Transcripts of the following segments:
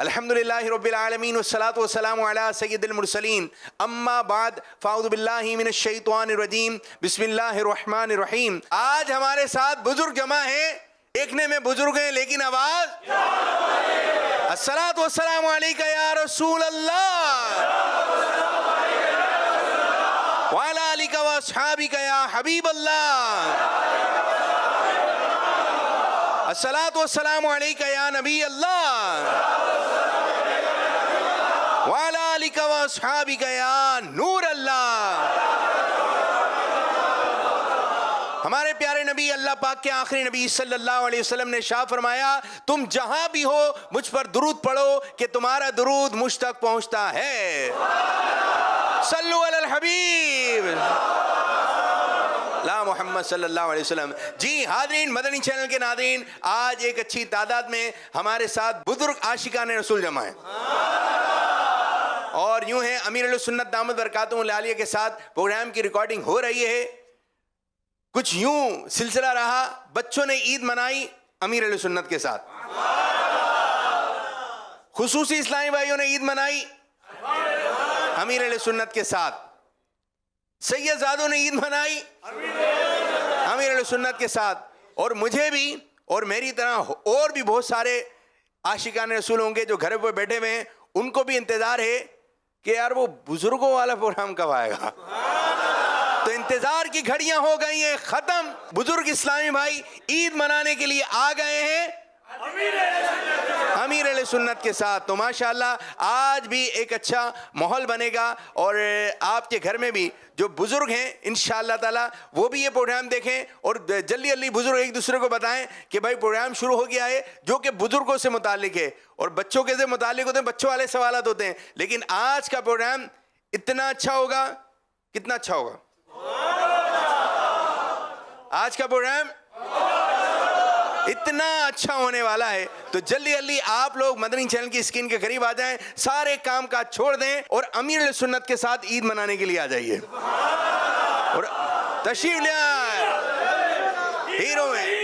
अल्हम्दुलिल्लाहि रब्बिल आलमीन वस्सलातु वस्सलामु अला सय्यिदिल मुरसलीन अम्मा बाद फ़अऊज़ु बिल्लाहि मिनश शैतानिर रजीम बिस्मिल्लाहिर रहमानिर रहीम। आज हमारे साथ बुजुर्ग जमा हैं, देखने में बुजुर्ग हैं लेकिन आवाज अस्सलातु वस्सलामु अलैका या रसूल अल्लाह व अला आलिका व अस्हाबिका या हबीब अल्लाह। अस्सलातु वस्सलामु अलैका या नबी अल्लाह व अला आलिका व अस्हाबिका या नूर अल्लाह। हमारे प्यारे नबी अल्लाह पाक के आखिरी नबी सल्लल्लाहु अलैहि वसल्लम ने इरशाद फरमाया, तुम जहां भी हो मुझ पर दुरूद पढ़ो कि तुम्हारा दुरूद मुझ तक पहुंचता है। सल्लु अलल हबीब ला मोहम्मद सल्लल्लाहु अलैहि वसल्लम। जी हाज़रीन, मदनी चैनल के नाज़रीन, आज एक अच्छी तादाद में हमारे साथ बुजुर्ग आशिकान रसूल जमा है और यूं है अमीर सुन्नत दामद बरकातुहु आलिया के साथ प्रोग्राम की रिकॉर्डिंग हो रही है। कुछ यूं सिलसिला रहा, बच्चों ने ईद मनाई अमीर सुन्नत के साथ, खुसूसी इस्लामी भाइयों ने ईद मनाई अमीर सुन्नत के साथ, सैयदजादों ने ईद मनाई अमीर सुन्नत के साथ, और मुझे भी और मेरी तरह और भी बहुत सारे आशिकान रसूल होंगे जो घर पर बैठे हुए हैं, उनको भी इंतजार है कि यार वो बुजुर्गों वाला प्रोग्राम कब आएगा। तो इंतजार की घड़ियां हो गई हैं खत्म। बुजुर्ग इस्लामी भाई ईद मनाने के लिए आ गए हैं अमीर अहले सुन्नत के साथ। तो माशाअल्लाह आज भी एक अच्छा माहौल बनेगा और आपके घर में भी जो बुजुर्ग हैं इंशाअल्लाह ताला वो भी ये प्रोग्राम देखें और जल्दी जल्दी बुजुर्ग एक दूसरे को बताएं कि भाई प्रोग्राम शुरू हो गया है, जो कि बुजुर्गों से मुतालिक है और बच्चों के से मुतालिक होते हैं, बच्चों वाले सवालात होते हैं। लेकिन आज का प्रोग्राम इतना अच्छा होगा, कितना अच्छा होगा आज का प्रोग्राम, इतना अच्छा होने वाला है। तो जल्दी जल्दी आप लोग मदनी चैनल की स्क्रीन के करीब आ जाएं, सारे काम काज छोड़ दें और अमीर सुन्नत के साथ ईद मनाने के लिए आ जाइए और तशरीफ ले आए। हीरो में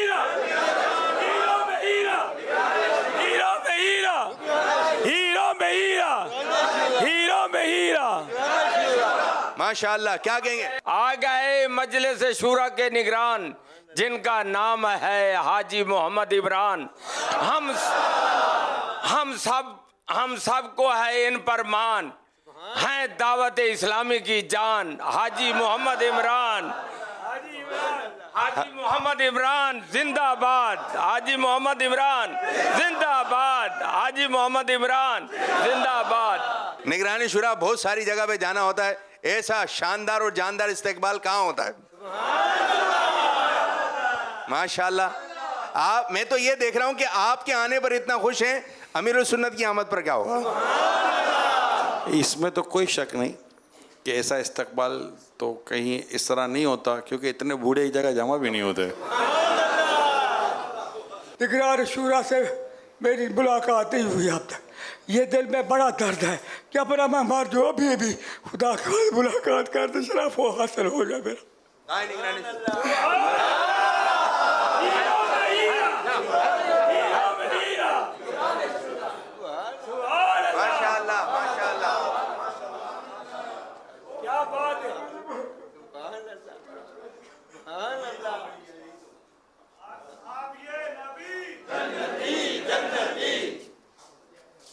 माशाअल्लाह, क्या कहेंगे। आ गए मजलिस शूरा के निगरान जिनका नाम है हाजी मोहम्मद इमरान। हम सब को है इन पर मान, हैं दावत इस्लामी की जान। हाजी मोहम्मद इमरान, हाजी मोहम्मद इमरान जिंदाबाद, हाजी मोहम्मद इमरान जिंदाबाद, हाजी मोहम्मद इमरान जिंदाबाद। निगरानी शुरा बहुत सारी जगह पे जाना होता है, ऐसा शानदार और जानदार इस्तेकबाल कहाँ होता है। माशाल्लाह, आप, मैं तो ये देख रहा हूँ कि आपके आने पर इतना खुश हैं, अमीर सुन्नत की आमद पर क्या होगा। इसमें तो कोई शक नहीं कि ऐसा इस्तकबाल तो कहीं इस तरह नहीं होता, क्योंकि इतने बूढ़े एक जगह जमा भी नहीं होते। निगरान शुरा से मेरी मुलाकात नहीं हुई अब तक, ये दिल में बड़ा दर्द है कि अपना मैं मर जो अभी भी खुदा का मुलाकात कर दे, शराफ वो हासिल हो जाए मेरा। माशाअल्लाह माशाअल्लाह, क्या बात है।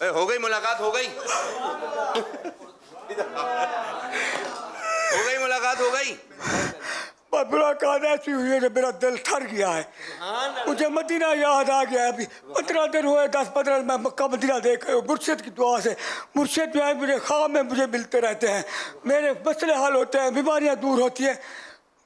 हो गई मुलाकात, हो गई मुलाकात हो गई। मुलाकात ऐसी हुई है जो मेरा दिल ठर गया है। मुझे मदीना याद आ गया। अभी 15 दिन हुए, 10-15 मैं मक्का मदीना देख मुर्शिद की दुआ से। मुर्शिद जो है मुझे ख्वाब में मुझे मिलते रहते हैं, मेरे मसले हल होते हैं, बीमारियां दूर होती हैं,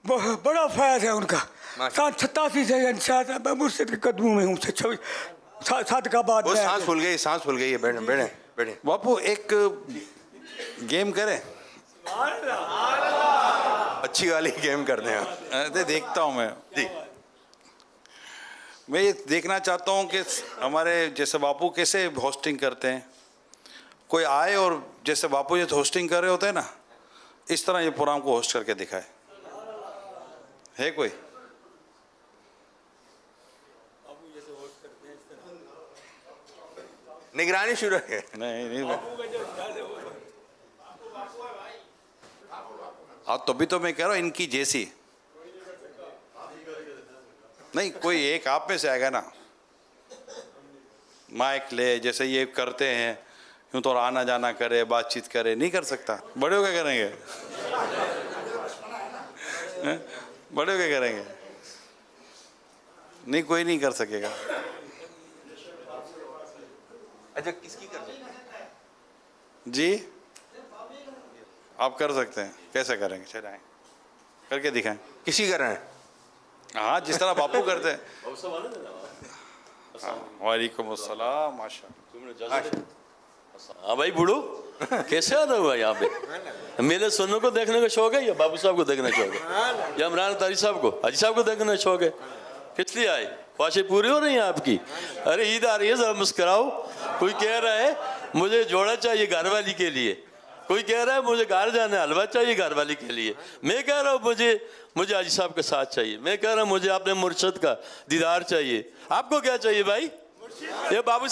बड़ा फैज़ है उनका। 87 से इंशाअल्लाह मैं मुर्शिद के कदमों में हूँ। 7 का बाद सांस फूल गई, सांस फूल गई है। बैठे बैठे बैठे। बापू एक गेम करें, अच्छी वाली गेम करते हैं। देखता हूँ मैं जी। मैं ये देखना चाहता हूँ कि हमारे जैसे बापू कैसे होस्टिंग करते हैं। कोई आए और जैसे बापू जैसे होस्टिंग कर रहे होते हैं ना, इस तरह ये प्रोग्राम को होस्ट करके दिखाए। है कोई? निगरानी शुरू है। नहीं हाँ, तभी तो मैं कह रहा हूँ इनकी जैसी नहीं, कोई एक आप में से आएगा ना, माइक ले जैसे ये करते हैं, यूं तो आना जाना करे, बातचीत करे, नहीं कर सकता। बड़े हो क्या करेंगे? बड़े हो क्या करेंगे? नहीं, कोई नहीं कर सकेगा। अच्छा, किसकी कर सकते हैं? जी आप कर सकते हैं। कैसे करेंगे? चलाएं, करके दिखाएं। किसी कर रहे हैं? हाँ, जिस तरह बापू करते हैं। वालेकुम अस्सलाम। माशा। हाँ भाई बूढ़ो, कैसे आ रहे हो यहाँ पे? मेरे सुनने को देखने का शौक है या बाबू साहब को देखने का शौक है या इमरान तारी साहब को, हाजी साहब को देखने का शौक है? किस लिए आए? ख्वाहिशें पूरी हो रही हैं आपकी? अरे ईद आ रही है, जरा मुस्कुराओ। कोई कह रहा है मुझे जोड़ा चाहिए घरवाली के लिए, कोई कह रहा है मुझे घर जाना हलवा चाहिए घरवाली के लिए, मैं कह रहा हूँ मुझे हाजी साहब का साथ चाहिए, मैं कह रहा हूँ मुझे अपने मुर्शद का दीदार चाहिए। आपको क्या चाहिए भाई? ये बाबू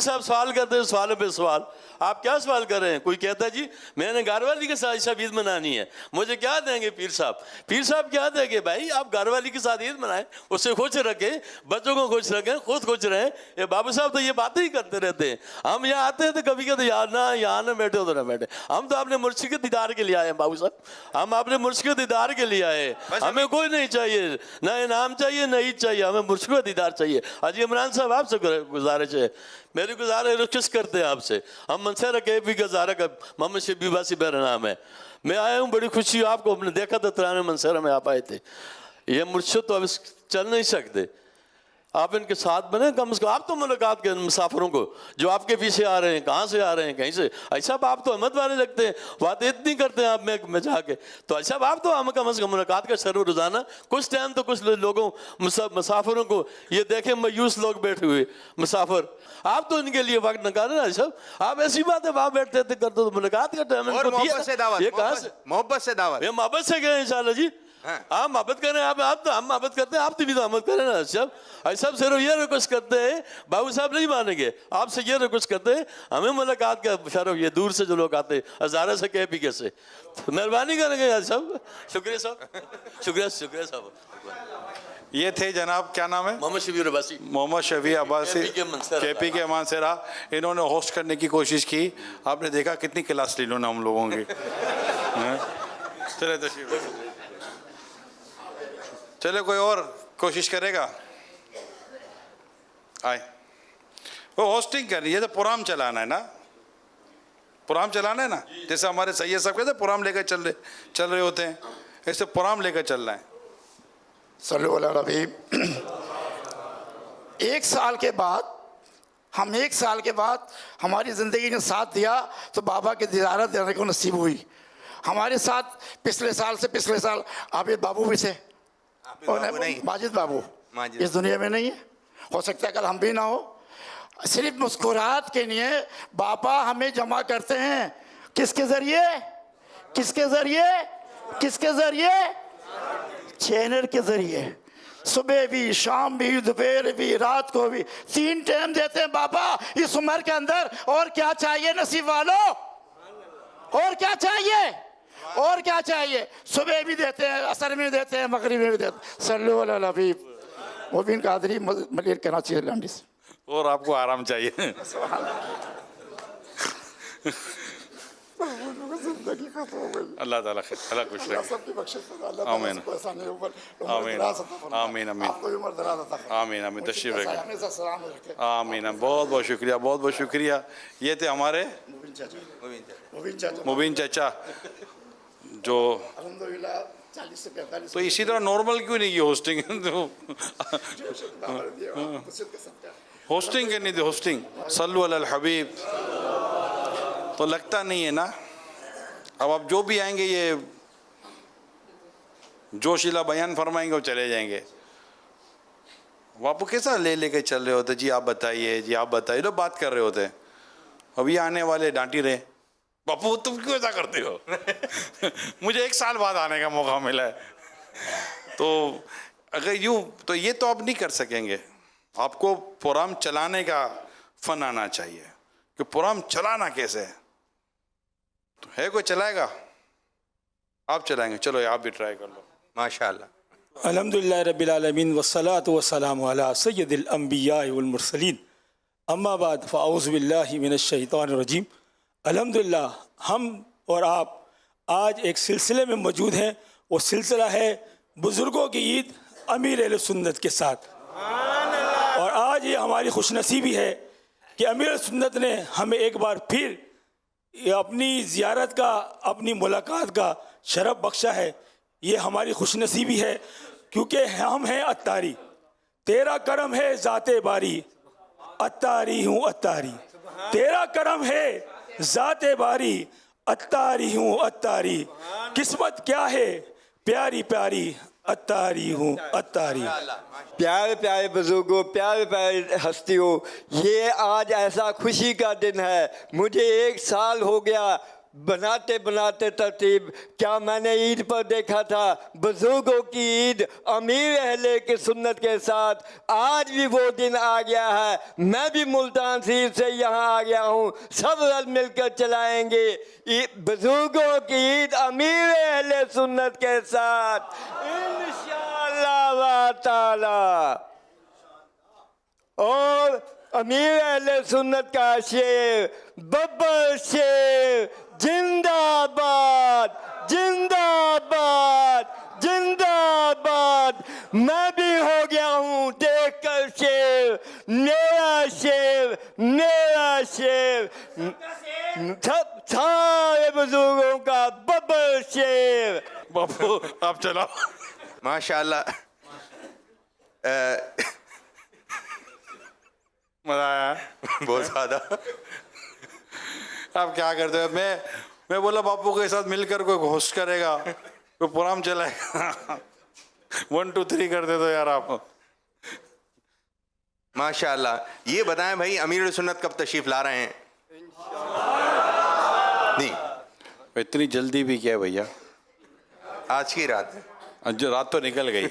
साहब सवाल करते हैं, सवाल पे सवाल। आप क्या सवाल कर रहे हैं? कोई कहता है जी मैंने घरवाली के साथ सब ईद मनानी है, मुझे क्या देंगे पीर साहब? पीर साहब क्या देंगे भाई? आप घरवाली के साथ ईद मनाएं, उससे खुश रखें, बच्चों को खुश रखें, खुद खुश रहें। ये बाबू साहब तो ये बातें ही करते रहते हैं। हम यहाँ आते हैं तो कभी कहते यार ना यहाँ ना बैठे हो तो ना बैठे। हम तो अपने मुर्शिद के दीदार के लिए आए हैं बाबू साहब, हम अपने मुर्शिद के दीदार के लिए आए। हमें कोई नहीं चाहिए, ना इनाम चाहिए ना ईद चाहिए, हमें मुर्शिद का दीदार चाहिए। हाजी इमरान साहब आपसे गुजारिश है, मेरी गुजारिश रिक्वेस्ट करते हैं आपसे। हम मनसेरा के भी गुजारा का मोहम्मद शबीब वासी मेरा नाम है। मैं आया हूँ, बड़ी खुशी आपको हमने देखा था तराने मनसेरा में आप आए थे। ये मुर्शिद तो अब चल नहीं सकते, आप इनके साथ बने कम से कम। आप तो मुलाकात के मुसाफिरों को जो आपके पीछे आ रहे हैं, कहाँ से आ रहे हैं, कहीं से, ऐसा आप तो अहमद वाले लगते हैं, बातें इतनी करते हैं आप में जाके, तो ऐसा आप तो हम कम से कम मुलाकात का शर्व रोजाना कुछ टाइम तो कुछ लोगों मुसाफिरों को ये देखें, मायूस लोग बैठे हुए मुसाफिर, आप तो इनके लिए वक्त निकाले ना सब। आप ऐसी बात है वहां बैठते थे करते तो मुलाकात का टाइम मोहब्बत से दावत, ये मोहब्बत से गए इंशाल्लाह जी। आप मोहब्बत करें, आप तो हम मोहब्बत करते हैं, आप तो भी मोहब्बत करें ना सब। सब सिर्फ ये रिक्वेस्ट करते हैं, बाबू साहब नहीं मानेंगे, आपसे ये रिक्वेस्ट करते हैं, हमें मुलाकात का शरफ, ये दूर से जो लोग आते हैं हजारा से कह पी कैसे, तो मेहरबानी करेंगे यार सब। शुक्रिया साहब, शुक्रिया साहब। ये थे जनाब, क्या नाम है? मोहम्मद शबीर अब्बासी, मोहम्मद शबीर अब्बासी केपी के मानसेरा। इन्होंने होस्ट करने की कोशिश की, आपने देखा कितनी क्लास ली इन्होंने हम लोगों की। चले कोई और कोशिश करेगा? आए, वो होस्टिंग करनी है तो प्रोग्राम चलाना है ना, प्रोग्राम चलाना है ना। जैसे हमारे सैयद साहब कहते प्रोग्राम लेकर चल रहे होते हैं, ऐसे प्रोग्राम लेकर चलना है। सल्लल्लाहु अलैहि एक साल के बाद हमारी ज़िंदगी ने साथ दिया तो बाबा की ज़ियारत देने को नसीब हुई। हमारे साथ पिछले साल आबिद बाबू भी थे, माजिद बाबू इस दुनिया में नहीं है, हो सकता है कल हम भी ना हो। सिर्फ मुस्कुराहट के लिए बाबा हमें जमा करते हैं, किसके ज़रिए? चैनल के ज़रिए। सुबह भी, शाम भी, दोपहर भी, रात को भी, 3 टाइम देते हैं बाबा इस उम्र के अंदर। और क्या चाहिए नसीब वालों? और क्या चाहिए? सुबह भी देते हैं, असर में देते हैं, मगरिब में भी देते हैं। सल्लल्लाहु अलैहि हबीब मुबीन कादरी मलिर कराची लंडी से। और आपको आराम चाहिए। अल्लाह ताला अल्लाह खुश रखे। आमीन आमीन आमीन आमीन आमीन तशरीफ रखें। आमीन। बहुत शुक्रिया। ये थे हमारे मुबीन चाचा जो तो इसी तरह नॉर्मल क्यों नहीं की होस्टिंग? होस्टिंग करनी थी, होस्टिंग। सल्लु अलल हबीब। तो लगता नहीं है ना, अब आप जो भी आएंगे ये जोशीला बयान फरमाएंगे और चले जाएंगे। बापू कैसा लेके चल रहे होते, जी आप बताइए, लोग बात कर रहे होते हैं। अभी आने वाले डांटी रहे, बापू तुम क्यों ऐसा करते हो? मुझे 1 साल बाद आने का मौका मिला है। तो अगर यूं तो ये तो आप नहीं कर सकेंगे, आपको प्रोग्राम चलाने का फन आना चाहिए कि प्रोग्राम चलाना कैसे है। तो है कोई चलाएगा? आप चलाएंगे? चलो आप भी ट्राई कर लो। माशाअल्लाह। अल्हम्दुलिल्लाह रब्बिल आलमीन वस्सलातु वस्सलामु अला सय्यदिल अंबिया वल मुरसलीन अम्मा बाद फ़अऊज़ु बिल्लाहि मिनश शैतानिर रजीम। अल्हम्दुलिल्लाह हम और आप आज एक सिलसिले में मौजूद हैं। वो सिलसिला है बुज़ुर्गों की ईद अमीर अहले सुन्नत के साथ। और आज ये हमारी खुशनसीबी है कि अमीर अहले सुन्नत ने हमें एक बार फिर ये अपनी ज़ियारत का, अपनी मुलाकात का शरफ़ बख्शा है। ये हमारी खुशनसीबी है क्योंकि हम हैं अत्तारी, तेरा करम है ज़ाते बारी, अत्तारी हूँ अत्तारी। तेरा करम है ज़ाते बारी, अत्तारी हूँ अत्तारी। किस्मत क्या है प्यारी प्यारी, अत्तारी हूँ अत्तारी। प्यारे प्यारे बुजुर्गों, प्यारे प्यारे हस्तियों, ये आज ऐसा खुशी का दिन है। मुझे 1 साल हो गया बनाते बनाते तरतीब। क्या मैंने ईद पर देखा था बुजुर्गों की ईद अमीर अहले की सुन्नत के साथ। आज भी वो दिन आ गया है। मैं भी मुल्तान शरीफ से यहाँ आ गया हूँ। सब रल मिलकर चलाएंगे बुजुर्गों की ईद अमीर अहले सुन्नत के साथ इंशाअल्लाह ताला। और अमीर अहले सुन्नत का शेर, बब्बर शेर, जिंदाबाद जिंदाबाद जिंदाबाद। मैं भी हो गया हूँ देख कर शेर, मेरा शेर मेरा शेर। सब सारे बुजुर्गों का बब्बर शेर। बापू आप चलाओ। माशाअल्लाह। मजा आया? बहुत ज़्यादा। आप क्या करते हो? मैं बोला बापू के साथ मिलकर कोई होस्ट करेगा, कोई प्रोग्राम चलाएगा। 1 2 3 करते तो यार आप। माशाअल्लाह। ये बताएं भाई अमीर सुन्नत कब तशरीफ ला रहे हैं? नहीं, इतनी जल्दी भी क्या है भैया? आज की रात। जो रात तो निकल गई।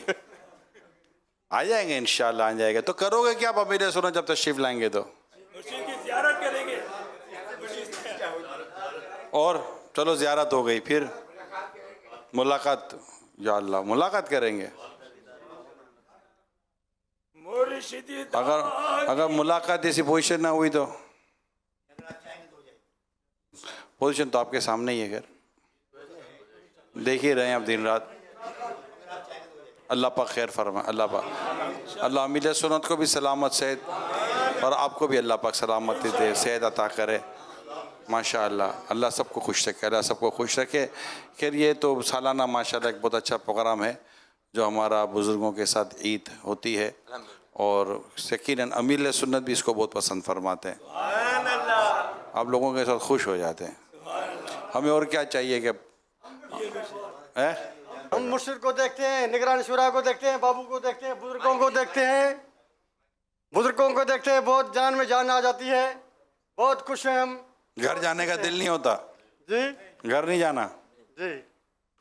आ जाएंगे इंशाल्लाह, आ जाएगा। तो करोगे क्या आप अमीर सुन्नत जब तशरीफ लाएंगे तो? और चलो ज़ियारत हो गई, फिर मुलाकात। या अल्लाह, मुलाकात करेंगे। अगर मुलाकात ऐसी पोजीशन ना हुई तो? पोजीशन तो आपके सामने ही है, खैर देख ही रहे हैं आप दिन रात। अल्लाह पाक खैर फरमाए। अल्लाह पाक, अल्लाह अमीर सुन्नत को भी सलामत सेहत, और आपको भी अल्लाह पाक सलामती दे, सेहत अता करे। माशाअल्लाह, अल्लाह सबको खुश रखे, अल्लाह सबको खुश रखे। खैर ये तो सालाना माशाअल्लाह एक बहुत अच्छा प्रोग्राम है जो हमारा बुज़ुर्गों के साथ ईद होती है, और यकीनन अमीर सुन्नत भी इसको बहुत पसंद फरमाते हैं। आप लोगों के साथ खुश हो जाते हैं। हमें और क्या चाहिए कि हम मुर्शिद को देखते हैं, निगरान शुरा को देखते हैं, बाबू को देखते हैं, बुजुर्गों को देखते हैं, बुजुर्गों को देखते हैं, बहुत जान में जान आ जाती है। बहुत खुश हैं हम। घर जाने का दिल नहीं होता? जी घर नहीं जाना? जी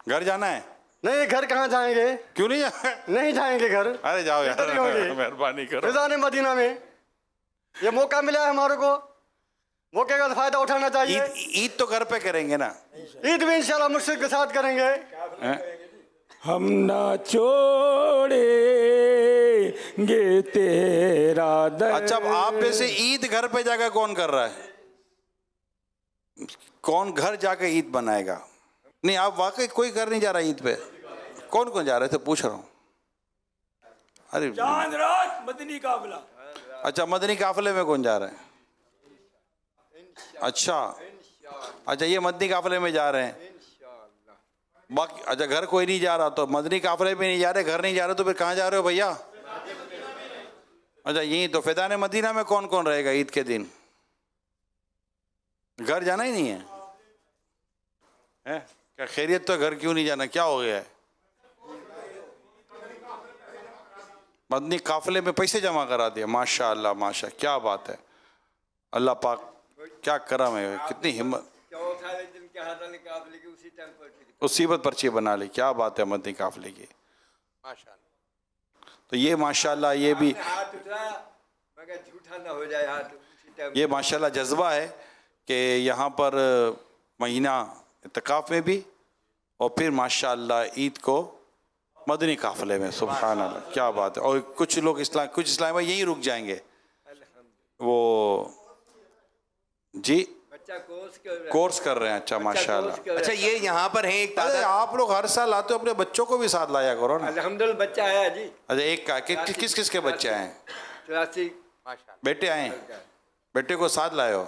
घर जाना है? नहीं, घर कहाँ जाएंगे? क्यों नहीं जाना? नहीं जाएंगे घर। अरे जाओ यार, इधर ही होंगे। मेहरबानी करो। फिजान मदीना में ये मौका मिला है हमारे को, मौके का फायदा उठाना चाहिए। ईद तो घर पे करेंगे ना? ईद भी इंशाल्लाह मुर्शिद के साथ करेंगे। हम ना छोड़ेंगे तेरा दर। अच्छा, आप में से ईद घर पे जाकर कौन कर रहा है? कौन घर जाकर ईद बनाएगा? नहीं, आप वाकई कोई घर नहीं जा रहा ईद पे? कौन कौन जा रहे थे पूछ रहा हूँ। अरे चांद रात मदनी काफिला। अच्छा, मदनी काफिले में कौन जा रहा है? अच्छा अच्छा, ये मदनी काफिले में जा रहे हैं। बाकी अच्छा, घर कोई नहीं जा रहा तो मदनी काफिले में नहीं जा रहे, घर नहीं जा रहे, तो फिर कहाँ जा रहे हो भैया? अच्छा, यही तो फैज़ान मदीना में कौन कौन रहेगा ईद के दिन? घर जाना ही नहीं है? क्या खैरियत? तो घर क्यों नहीं जाना, क्या हो गया है? मदनी काफिले में पैसे जमा करा दिया। माशाअल्लाह माशा, क्या बात है। अल्लाह पाक क्या करम है, कितनी हिम्मत। उसी पर पर्ची बना ली, क्या बात है मदनी काफिले की। माशाअल्लाह। तो ये माशाअल्लाह, ये भी हाथ उठाया मगर झूठा ना हो जाए हाथ। ये माशाल्लाह जज्बा है कि यहाँ पर महीना इत्तिकाफ में भी और फिर माशाल्लाह ईद को मदनी काफिले में। सुभान अल्लाह, क्या बात है। और कुछ लोग कुछ इस्लाम में यहीं रुक जाएंगे। वो जी बच्चा कोर्स कर रहे हैं। अच्छा माशाल्लाह। अच्छा, ये यहाँ पर है एक अरे दादा। आप लोग हर साल आते हो, अपने बच्चों को भी साथ लाया करो ना। अल्हम्दुलिल्लाह बच्चा है जी। अच्छा, एक का किस किस के बच्चे आए? 83 बेटे आए? बेटे को साथ लाए हो?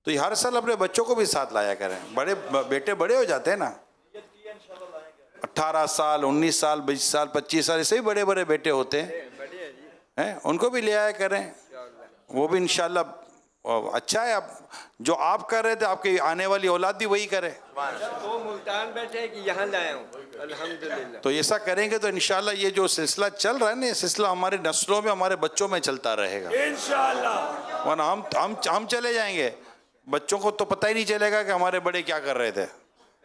तो ये हर साल अपने बच्चों को भी साथ लाया करें। बड़े बेटे बड़े हो जाते हैं ना, 18 साल 19 साल 20 साल 25 साल ऐसे ही बड़े बड़े बेटे होते हैं, उनको भी ले आया करें। वो भी इंशाल्लाह अच्छा है। आप जो आप कर रहे थे, आपकी आने वाली औलाद भी वही करे। वो मुल्तान बैठे कि यहाँ लाया हूँ अल्हम्दुलिल्लाह। तो ऐसा करेंगे तो इंशाल्लाह ये जो सिलसिला चल रहा है ना, ये सिलसिला हमारे नस्लों में, हमारे बच्चों में चलता रहेगा इंशाल्लाह। वरना हम चले जाएंगे, बच्चों को तो पता ही नहीं चलेगा कि हमारे बड़े क्या कर रहे थे।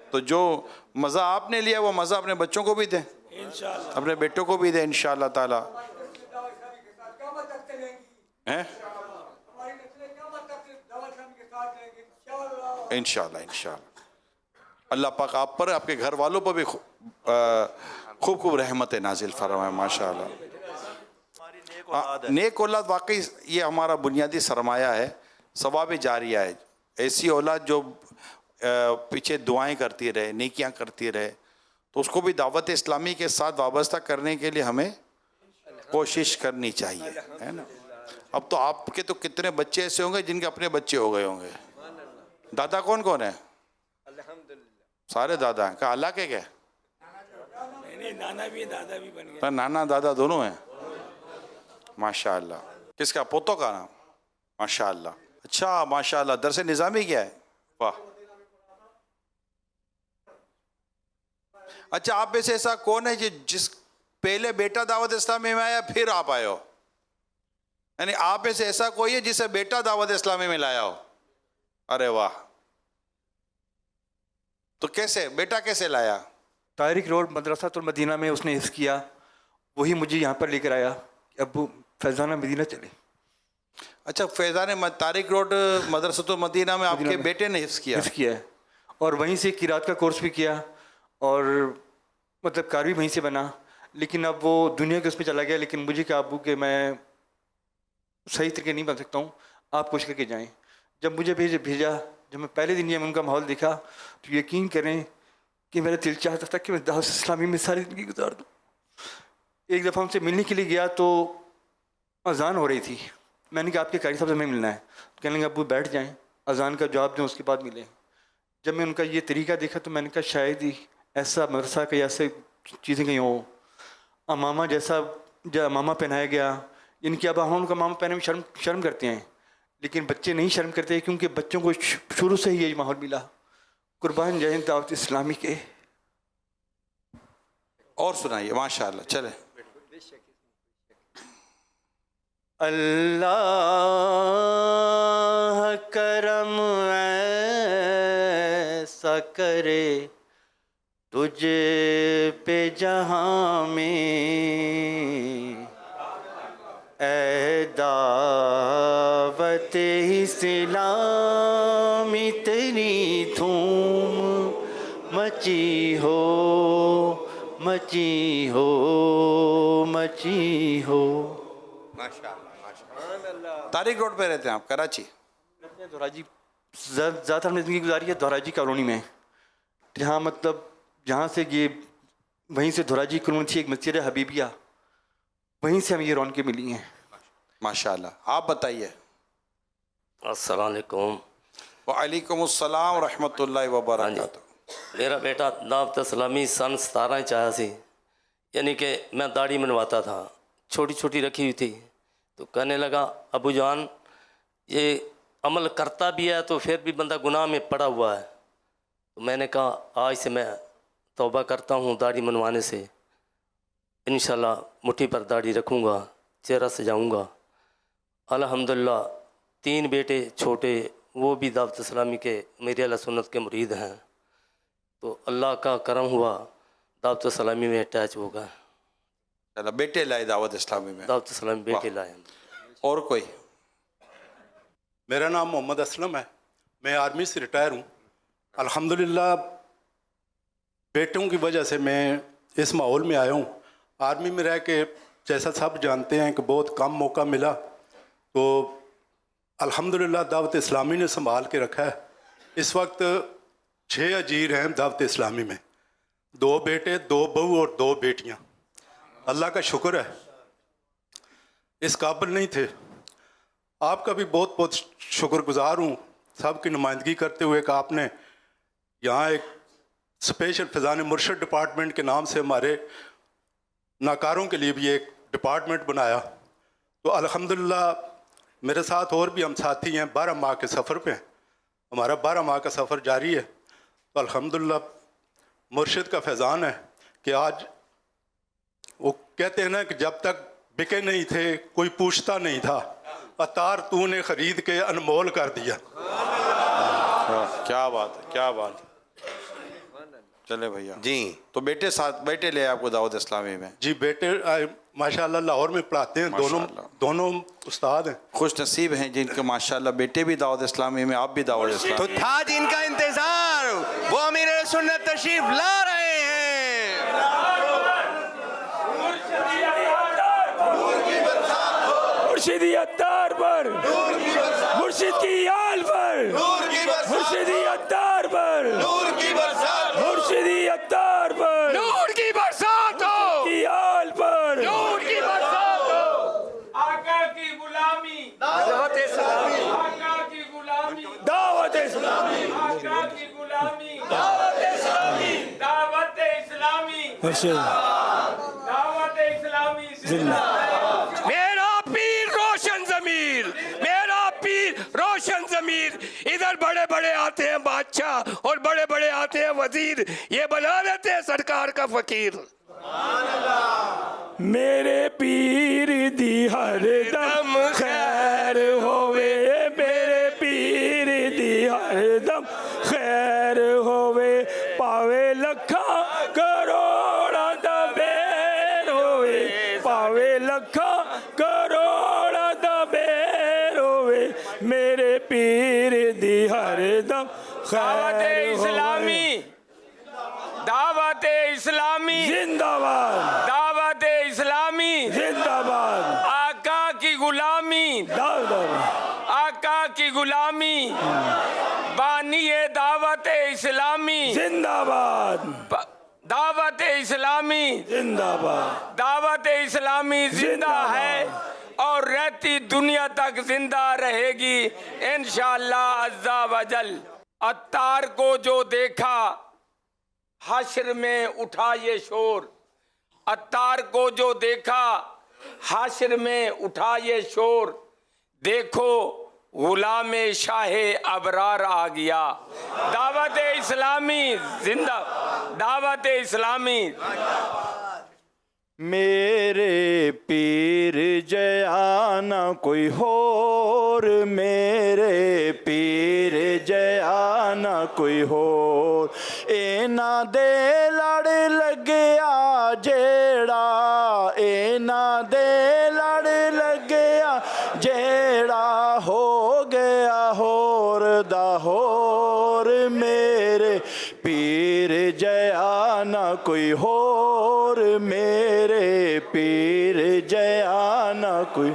तो जो मज़ा आपने लिया वो मज़ा अपने बच्चों को भी दें इंशाल्लाह, अपने बेटों को भी दें इंशाल्लाह ताला। हैं इंशाल्लाह इंशाल्लाह। अल्लाह पाक आप पर, आपके घर वालों पर भी खूब खूब रहमत नाजिल फरमाए माशाल्लाह। नेक औलाद वाकई ये हमारा बुनियादी सरमाया है, सवाब जारिया है। ऐसी औलाद जो पीछे दुआएं करती रहे, नेकियां करती रहे, तो उसको भी दावत इस्लामी के साथ वाबस्ता करने के लिए हमें कोशिश करनी चाहिए, है ना। अब तो आपके तो कितने बच्चे ऐसे होंगे जिनके अपने बच्चे हो गए होंगे। दादा कौन कौन है? सारे दादा हैं। का अल्लाह के क्या? नाना भी दादा भी बन तो नाना दादा दोनों हैं माशाअल्लाह। किसका? पोतों का नाम? माशाअल्लाह। अच्छा माशाअल्लाह। दरस निज़ामी क्या है? वाह। अच्छा, आप में से ऐसा कौन है जिस पहले बेटा दावत इस्लामी में आया फिर आप आए हो? यानी आप में से ऐसा कोई है जिसे बेटा दावत इस्लामी में लाया हो? अरे वाह। तो कैसे बेटा कैसे लाया? तारिक रोड मदरसातुल मदीना में उसने हिफ्ज़ किया, वही मुझे यहाँ पर लेकर आया कि अब्बू फैज़ाना मदीना चले। अच्छा, फैज़ान तारिक रोड मदरसातुल मदीना में आपके बेटे ने हिफ्ज़ किया? हिफ्ज़ किया है, और वहीं से किरात का कोर्स भी किया, और मतलब कार भी वहीं से बना। लेकिन अब वो दुनिया के उसमें चला गया। लेकिन मुझे क्या अब्बू के मैं सही तरीके नहीं बन सकता हूँ, आप कोशिश करके जाएँ। जब मुझे भेजा, जब मैं पहले दिन ये उनका माहौल देखा, तो यकीन करें कि मेरा दिल चाहता था कि मैं दावत इस्लामी में सारी ज़िंदगी गुजार दूँ। एक दफ़ा उनसे मिलने के लिए गया तो अजान हो रही थी। मैंने कहा आपके कारी साहब से हमें मिलना है। तो कहने लगे अब्बू बैठ जाएं, अजान का जवाब दें, उसके बाद मिलें। जब मैं उनका ये तरीका देखा तो मैंने कहा शायद ही ऐसा मदरसा कहीं ऐसे चीज़ें कहीं हो। अमामा जैसा जो अमामा पहनाया गया, इनके अब हम उनका अमामा पहने में शर्म करते हैं, लेकिन बच्चे नहीं शर्म करते क्योंकि बच्चों को शुरू से ही ये माहौल मिला। कुर्बान जाए दावत इस्लामी के। और सुनाइए माशाअल्लाह। चले। अल्लाह करम ऐसा करे तुझे पे जहाँ में, ऐ दावत इस्लामी तेरी धूम मची हो, मची हो, मची हो। तारिक रोड पे रहते हैं आप? कराची? धोराजी ज़्यादातर हमने ज़िंदगी गुजारी है धोराजी कॉलोनी में, जहाँ मतलब जहाँ से ये वहीं से धोराजी कॉलोनी थी, एक मस्जिद है हबीबिया, वहीं से हमें ये रौनकें मिली हैं माशाअल्लाह। आप बताइए। अस्सलाम वालेकुम। वालेकुम अस्सलाम रहमतुल्लाहि व बरकातहू। मेरा बेटा दावत इस्लामी सन 17 चाहा सी, यानी कि मैं दाढ़ी मनवाता था, छोटी छोटी रखी हुई थी। तो कहने लगा अबू जान ये अमल करता भी है तो फिर भी बंदा गुनाह में पड़ा हुआ है। तो मैंने कहा आज से मैं तौबा करता हूँ दाढ़ी मनवाने से, इंशाल्लाह मुट्ठी पर दाढ़ी रखूँगा, चेहरा सजाऊँगा। अल्हम्दुलिल्लाह 3 बेटे छोटे, वो भी दावत इस्लामी के मेरे अहले सुन्नत के मुरीद हैं। तो अल्लाह का करम हुआ, दावत इस्लामी में अटैच हो गए। चलो, बेटे लाए दावत इस्लामी में? दावत इस्लामी बेटे लाए। और कोई? मेरा नाम मोहम्मद असलम है, मैं आर्मी से रिटायर हूँ। अल्हम्दुलिल्लाह बेटों की वजह से मैं इस माहौल में आया हूँ। आर्मी में रह के जैसा सब जानते हैं कि बहुत कम मौका मिला, तो अल्हम्दुलिल्लाह दावत इस्लामी ने संभाल के रखा है। इस वक्त 6 अजीर हैं दावत इस्लामी में, 2 बेटे, 2 बहू और 2 बेटियाँ। अल्लाह का शुक्र है, इस काबिल नहीं थे। आपका भी बहुत बहुत शुक्रगुजार हूँ सबकी नुमाइंदगी करते हुए कि आपने यहाँ एक स्पेशल फैज़ान मुर्शद डिपार्टमेंट के नाम से हमारे नाकारों के लिए भी एक डिपार्टमेंट बनाया। तो अल्हम्दुलिल्लाह मेरे साथ और भी हम साथी हैं, 12 माह के सफ़र पे हैं, हमारा 12 माह का सफ़र जारी है। तो अल्हम्दुलिल्लाह मुर्शिद का फैज़ान है कि आज वो कहते हैं ना कि जब तक बिके नहीं थे कोई पूछता नहीं था, अतार तूने ख़रीद के अनमोल कर दिया। क्या बात है, क्या बात है। चले भैया जी, तो बेटे साथ बेटे ले आपको दावत इस्लामी में? जी बेटे माशाल्लाह लाहौर में पढ़ाते हैं, दोनों उस्ताद हैं। खुश नसीब हैं जिनके माशाल्लाह बेटे भी दावत इस्लामी में, आप भी दावत इस्लामी तो था जिनका इंतजार वो अमीर सुन्नत तशरीफ ला रहे हैं। मुर्शिदी अत्तार पर, मुर्शिद की आल पर, मुर्शिदी अत्तार पर, मुर्शिदी अत्तार पर, नूर की बरसात हो, की आल पर, नूर की बरसात हो। आका की गुलामी, दावत इस्लामी, आका की गुलामी, दावत इस्लामी, आका की गुलामी, दावत इस्लामी, दावत इस्लामी, दावत इस्लामी जिंदाबाद। मेरा पीर रोशन जमीर, मेरा पीर रोशन जमीर। इधर बड़े बड़े आते हैं बादशाह और बड़े बड़े आते हैं वजीर, ये बना देते हैं सरकार का फकीर। मेरे पीर दी हर दम खैर होवे, मेरे पीर दी हर दम खैर होवे, पावे लखा करोड़ा दा बेर होवे, पावे लखा करोड़ा दा बेर होवे, मेरे पीर दी हर दम दावत इस्लामी, दावत इस्लामी जिंदाबाद, दावत इस्लामी जिंदाबाद, आका की गुलामी, आका की गुलामी, बानिए दावत इस्लामी जिंदाबाद, दावत इस्लामी जिंदाबाद, दावत इस्लामी जिंदा है और रहती दुनिया तक जिंदा रहेगी इंशाअल्लाह अज़्ज़ा वजल। अत्तार को जो देखा हश्र में उठा ये शोर, अत्तार को जो देखा हश्र में उठा ये शोर, देखो गुलाम शाहे अबरार आ गया। दावत इस्लामी जिंदा, दावत इस्लामी। मेरे पीर जयाना कोई होर, मेरे पीर जयाना कोई होर, एना दे लड़ लगया जेड़ा, एना दे लड़ लगया जेड़ा, हो गया होर दा होर, मेरे पीर जयाना कोई होर, मेरे पीर जयाना कोई।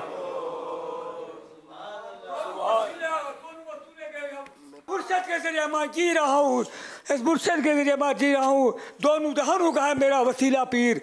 मुर्शद के जरिए मैं जी रहा हूँ, इस मुर्शद के जरिए मैं जी रहा हूँ। दोनों जहानों का है मेरा वसीला पीर,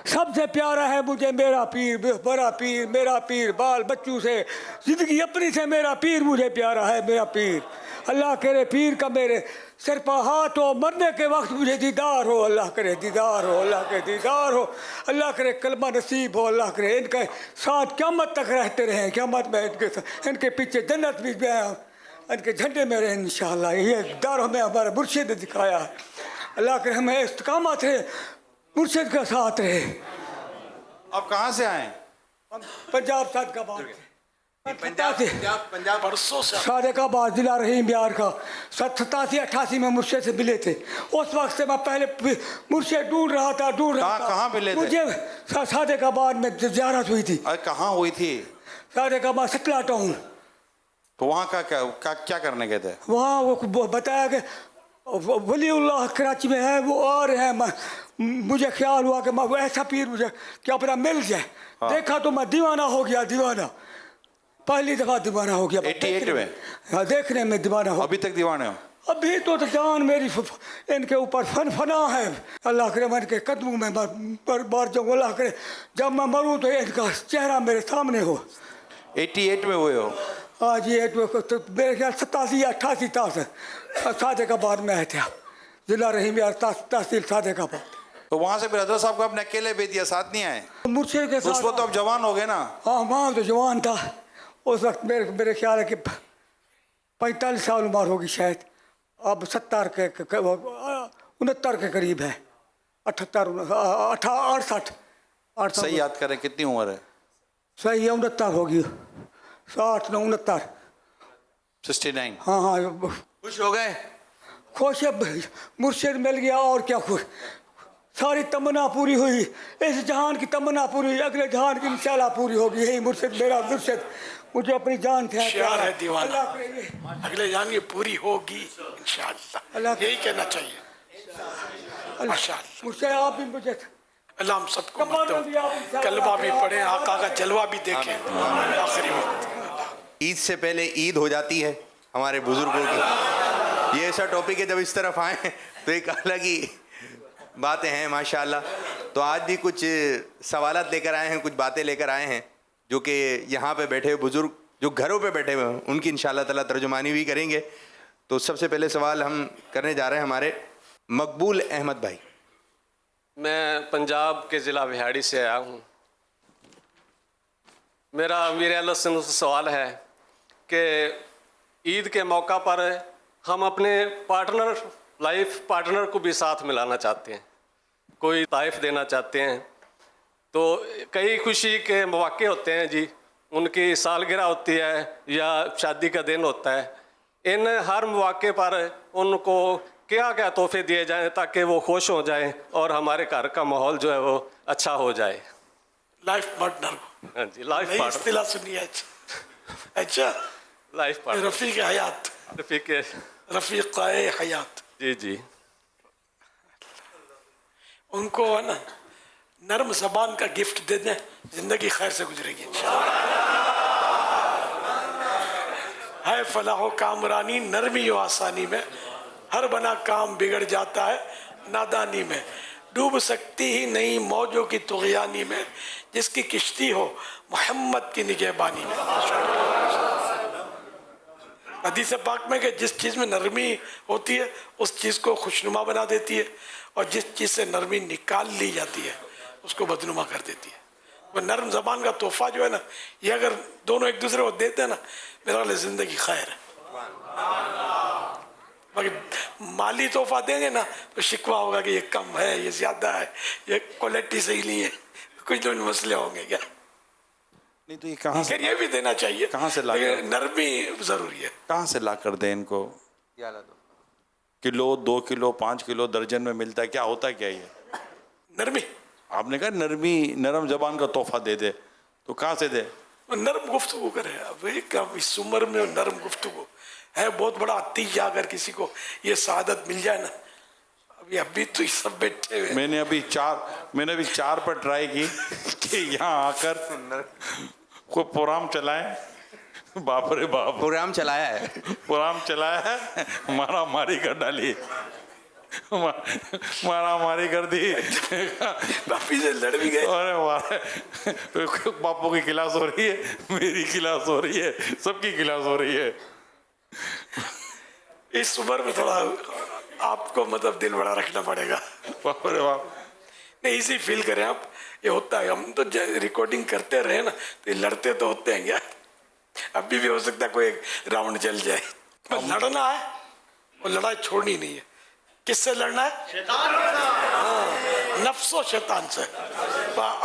सबसे प्यारा है मुझे मेरा पीर, बड़ा पीर, मेरा पीर, बाल बच्चों से जिंदगी अपनी से मेरा पीर मुझे प्यारा है मेरा पीर। अल्लाह करे पीर का मेरे सिर पर हाथ हो, मरने के वक्त मुझे दीदार हो, अल्लाह करे दीदार हो, अल्लाह के दीदार हो, अल्लाह करे कलमा नसीब हो, अल्लाह करे इनके साथ क़यामत तक रहते रहें, क़यामत में इनके पीछे जन्नत भी इनके झंडे में रहे इंशाअल्लाह। ये दार हमें हमारा मुर्शिद ने दिखाया है। अल्लाह करे हमें इस्तिकामत रहे, मुर्शिद का साथ रहे। आप कहाँ से आए? पंजाब सादकाबाद, पंजाब परसों से सादकाबाद जिला रहीम बिहार का। 87-88 में मुर्शिद से मिले थे। उस वक्त से मैं पहले मुर्शिद ढूंढ रहा था, कहाँ मिले थे? मुझे सादकाबाद में ज़ियारत हुई थी। अरे कहाँ हुई थी? सादकाबाद सतला टाउन। तो वहाँ का क्या करने गए थे? वहाँ वो बताया कि वलीउल्लाह कराची में है, वो और है। मुझे ख्याल हुआ कि मैं ऐसा पीर मुझे क्या पता मिल जाए। देखा तो मैं दीवाना हो गया, दीवाना, पहली दफा दीवाना हो गया 88 में। हाँ, देखने में दीवाना हो। अभी तक दीवाने हो? अभी तो जान मेरी इनके ऊपर फना है। अल्लाह करे मैं इनके कदमों में बार जाऊँ। अल्लाह करे जब मैं मरूँ तो इनका चेहरा मेरे सामने हो। 88 में हुए हो? हाँ जी, तो मेरे ख्याल 87 या 88 सादेकाबाद में आए थे आप, जिला रहीम यार तहसील सादेकाबाद। तो वहाँ से फिर हजरत साहब को आपने अकेले भेज दिया, साथ नहीं आए? मुर्शिद के साथ। उस वक्त तो आप जवान हो गए ना? हाँ, वहाँ तो जवान था उस वक्त। मेरे ख्याल है कि 45 साल उम्र होगी शायद। अब 70 के 69 के करीब है, 68 68। सही याद करें, कितनी उम्र है? सही 69 होगी, 60 69 69। हाँ हाँ। खुश हो गए? खुश मुर्शिद मिल गया और क्या खुश। सारी तमन्ना पूरी हुई, इस जहान की तमन्ना पूरी हुई, अगले जहान की इंशाल्लाह पूरी होगी। यही मुर्शिद, मेरा मुर्शिद मुझे अपनी जान से प्यार है दीवाना, अगले जान ये पूरी होगी इंशाअल्लाह, यही कहना चाहिए। मुझसे आप भी मुझे अल्लाह हम सबको कलमा भी पढ़े, आका का जलवा भी देखें आखिरी वक्त। ईद से पहले ईद हो जाती है हमारे बुजुर्गों की। ये ऐसा टॉपिक है, जब इस तरफ आए तो एक अलग ही बातें हैं माशाल्लाह। तो आज भी कुछ सवालात लेकर आए हैं, कुछ बातें लेकर आए हैं जो कि यहाँ पे बैठे हुए बुजुर्ग जो घरों पे बैठे हुए हैं उनकी इंशाल्लाह ताला तर्जुमानी भी करेंगे। तो सबसे पहले सवाल हम करने जा रहे हैं हमारे मकबूल अहमद भाई। मैं पंजाब के ज़िला बिहाड़ी से आया हूँ। मेरा अमीर अहले सुन्नत से सवाल है कि ईद के मौका पर हम अपने लाइफ पार्टनर को भी साथ मिलाना चाहते हैं, कोई ताइफ देना चाहते हैं। तो कई खुशी के मौके होते हैं जी, उनकी सालगिरह होती है या शादी का दिन होता है। इन हर मौके पर उनको क्या क्या तोहफे दिए जाएं ताकि वो खुश हो जाएं और हमारे घर का माहौल जो है वो अच्छा हो जाए? Life partner. हाँ जी, लाइफ पार्टनर सुनिए। अच्छा, लाइफ पार्टनर, रफीक हयात, रफीक हयात। जी जी। उनको है ना नर्म ज़बान का गिफ्ट दे दें, जिंदगी खैर से गुजरेगी है फलाहो कामरानी नरमी व आसानी में, हर बना काम बिगड़ जाता है नादानी में, डूब सकती ही नहीं मौजों की तुग़यानी में, जिसकी किश्ती हो मोहम्मद की निगहबानी में। हदीस पाक में कि जिस चीज़ में नरमी होती है उस चीज़ को खुशनुमा बना देती है, और जिस चीज़ से नरमी निकाल ली जाती है उसको बदनुमा कर देती है। वो नरम ज़बान का तोहफा जो है ना, ये अगर दोनों एक दूसरे को देते हैं ना, मेरा ख्याल ज़िंदगी खैर है। बाकी माली तोहफा देंगे ना तो शिकवा होगा कि ये कम है, ये ज़्यादा है, ये क्वालिटी सही नहीं है, कुछ लोग मसले होंगे क्या। नहीं तो ये कहाँ से, ये भी देना चाहिए, कहाँ से ला, नरमी जरूरी है। कहाँ से ला कर दें इनको? किलो 2 किलो 5 किलो दर्जन में मिलता है, क्या होता है क्या ये नरमी? आपने कहा नरमी, नरम जबान का तोहफा दे दे, तो कहाँ से दे? नरम गुफ्तगू करे। अब इस उम्र में नरम गुफ्तगू है बहुत बड़ा अतीजा। अगर किसी को ये सादत मिल जाए ना, अभी तो ये सब बैठे हुए। मैंने अभी 4 पर ट्राई की कि यहाँ आकर कोई प्रोग्राम चलाए। बाप रे बाप, प्रोग्राम चलाया है, प्रोग्राम चलाया है, मारा मारी कर डाली, मारा मारी कर दी, बापी से लड़ भी गए। अरे बापू की क्लास हो रही है, मेरी क्लास हो रही है, सबकी क्लास हो रही है। इस उम्र में थोड़ा आपको मतलब दिल बड़ा रखना पड़ेगा। बाप रे बाप, नहीं इसी फील करें आप, ये होता है। हम तो रिकॉर्डिंग करते रहे ना तो लड़ते तो होते हैं क्या, अभी भी हो सकता है कोई राउंड चल जाए। बस लड़ना है और लड़ाई छोड़नी नहीं है। किससे लड़ना है? शैतान। हाँ, नफ्सो शैतान से।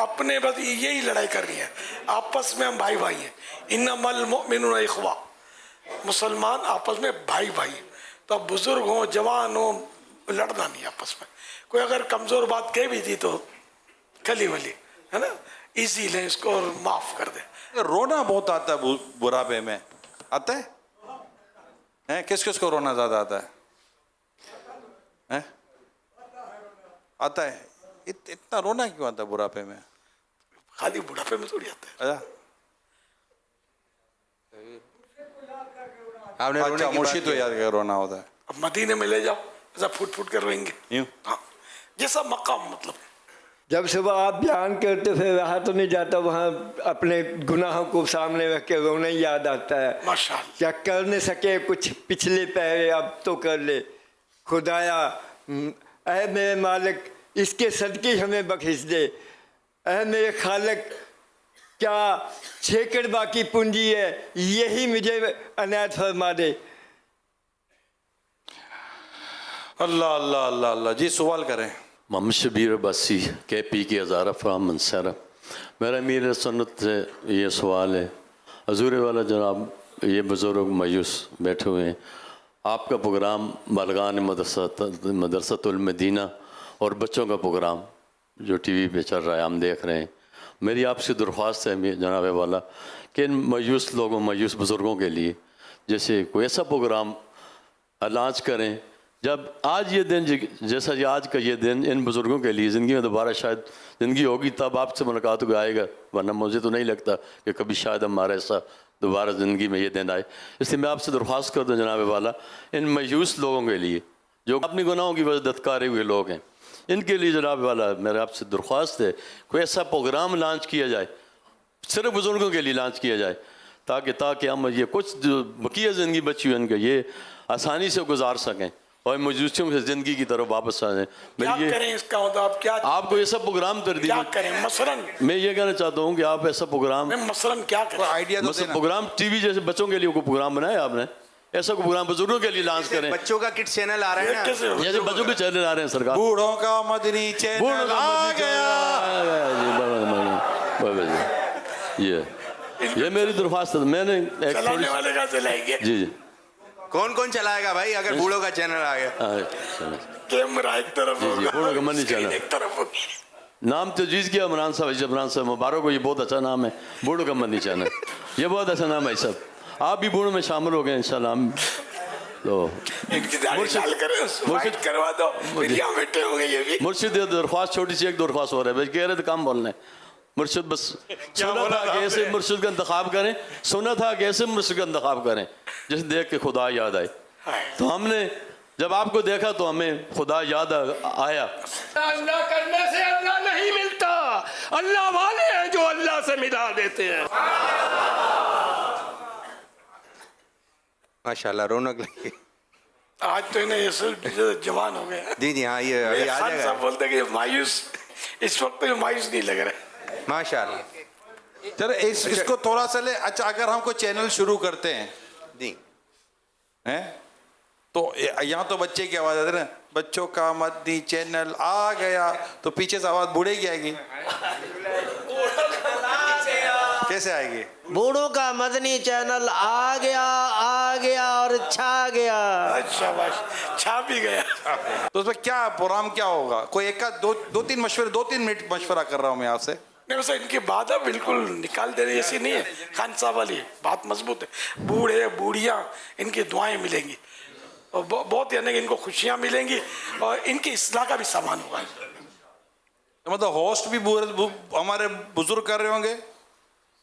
अपने बस यही लड़ाई करनी है, आपस में हम भाई भाई हैं। इन्नमल मुमिनूना इख्वा, मुसलमान आपस में भाई भाई। तो अब बुजुर्ग हो जवान हो, लड़ना नहीं आपस में। कोई अगर कमजोर बात कह भी थी तो खली वली है ना, इजी लें इसको और माफ कर दे। रोना बहुत आता है बुढ़ापे में, आता है? हैं? किस किस को रोना ज़्यादा आता है? हैं? आता है? इतना रोना क्यों आता है बुढ़ापे में? खाली बुढ़ापे में थोड़ी आता है। अच्छा, आपने रोने अच्छा की बात मुर्शिद तो की। याद कर रोना होता है। अब मदीने में ले जाओ, ऐसा फुट फुट कर रोएंगे। यूं? हाँ, जैसा मकाम मतलब। जब सुबह आप बयान करते फिर वहाँ तो नहीं जाता, वहाँ अपने गुनाहों को सामने रख के रोना ही याद आता है। माशाअल्लाह। क्या कर नहीं सके कुछ पिछले पहले, अब तो कर ले। खुदाया ऐ मेरे मालिक, इसके सदके हमें बख्शिश दे। ऐ मेरे खालिक, क्या छेकड़ बाकी पूंजी है, यही मुझे अनायत फरमा दे। अल्लाह अल्लाह अल्लाह अल्लाह। जी सवाल करें। मोहम्मद शबीर अब्बासी KP की हज़ारा फ्राम मंसरा। मेरा अमीर सुन्नत से ये सवाल है, हजूर वाला जनाब, ये बुज़ुर्ग मायूस बैठे हुए हैं, आपका प्रोग्राम बालगान मदरसतुल मदीना और बच्चों का प्रोग्राम जो TV पे चल रहा है हम देख रहे हैं। मेरी आपसे दरख्वास्त है जनाब वाला कि इन मायूस लोगों, मायूस बुज़ुर्गों के लिए जैसे कोई ऐसा प्रोग्राम लॉन्च करें जब आज ये दिन, जैसा कि आज का ये दिन इन बुज़ुर्गों के लिए ज़िंदगी में दोबारा शायद ज़िंदगी होगी तब आपसे मुलाकात को आएगा, वरना मुझे तो नहीं लगता कि कभी शायद हमारा ऐसा दोबारा ज़िंदगी में ये दिन आए। इसलिए मैं आपसे दरख्वास्त कर दूँ जनाब वाला, इन मायूस लोगों के लिए जो अपनी गुनाहों की वजह दत्कारे हुए लोग हैं, इनके लिए जनाब वाला मेरे आपसे दरख्वास्त है कोई ऐसा प्रोग्राम लॉन्च किया जाए, सिर्फ बुज़ुर्गों के लिए लॉन्च किया जाए, ताकि हम ये कुछ जो बकिया ज़िंदगी बची हुई उनके ये आसानी से गुजार सकें और मजूसियों से ज़िंदगी की तरफ वापस आ जाएँ। क्या करें इसका मतलब आप क्या आपको ये सब प्रोग्राम कर दीजिए। क्या करें मसलन? मैं ये कहना चाहता हूँ कि आप ऐसा प्रोग्राम, मसलन क्या करें? आइडिया तो देना। प्रोग्राम TV जैसे बच्चों के लिए कोई प्रोग्राम बनाया आपने, ऐसा कोई प्रोग्राम बुजुर्गों के लिए लॉन्च करें। बच्चों का किड चैनल आ रहा है ना, जैसे बच्चों के चैनल आ रहे हैं सरकार। बूढ़ों का मदनी चैनल आ गया। ये मेरी दरख्वास्त है। मैंने एक चलाने वाले का चलाएंगे। जी जी कौन कौन चलाएगा भाई अगर बूढ़ों का चैनल आ गया? कैमरा एक तरफ होगा, बूढ़ों का मनी चैनल एक तरफ होगा। नाम तो जीत गया इमरान साहब मुबारक हो, ये बहुत अच्छा नाम है, बूढ़ों का मनी चैनल, ये बहुत अच्छा नाम है सब। आप भी बूढ़ों में शामिल हो गए इंशाल्लाह। हम तो मुर्शिद करवा दो, बैठे होंगे ये भी। मुर्शिद दरख्वास्त छोटी सी एक दरख्वास्त हो रहा है, बस कह रहे थे काम बोलना है। मुर्शिद बस सुना था कि ऐसे मुर्शिद का इंतखाब करें, सुना था कि ऐसे मुर्शिद का इंतखाब करें जैसे देख के खुदा याद आए। तो हमने जब आपको देखा तो हमें खुदा याद आया। अल्लाह करने से अल्लाह नहीं मिलता, अल्लाह वाले हैं जो अल्लाह से मिला देते हैं। माशाल्लाह रौनक लगी। आज तो इन्हें ये सब जवान हो गए। जी जी हाँ, ये अभी आ खान जाएगा। साहब बोलते हैं कि मायूस, इस वक्त तो मायूस नहीं लग रहा है। माशाल्लाह। चलो इसको थोड़ा सा ले। अच्छा, अगर हम कोई चैनल शुरू करते हैं जी हैं तो यहाँ तो बच्चे की आवाज आती है ना, बच्चों का मदनी चैनल आ गया, तो पीछे से आवाज बूढ़े की आएगी। कैसे आएगी? बूढ़ों का मदनी चैनल आ गया और छा गया। अच्छा बस छा भी गया। तो उसमें क्या प्रोग्राम क्या होगा? कोई एक का दो तीन मशवरे, 2-3 मिनट मशवरा कर रहा हूँ मैं आपसे। नहीं वैसे इनकी बात है बिल्कुल निकाल देने जैसी नहीं है। खान साहब वाली बात मजबूत है। बूढ़े बूढ़ियाँ इनकी दुआएं मिलेंगी और बहुत, यानी कि इनको खुशियाँ मिलेंगी और इनकी इस्लाह का भी सामान होगा। तो मतलब होस्ट भी हमारे बुजुर्ग कर रहे होंगे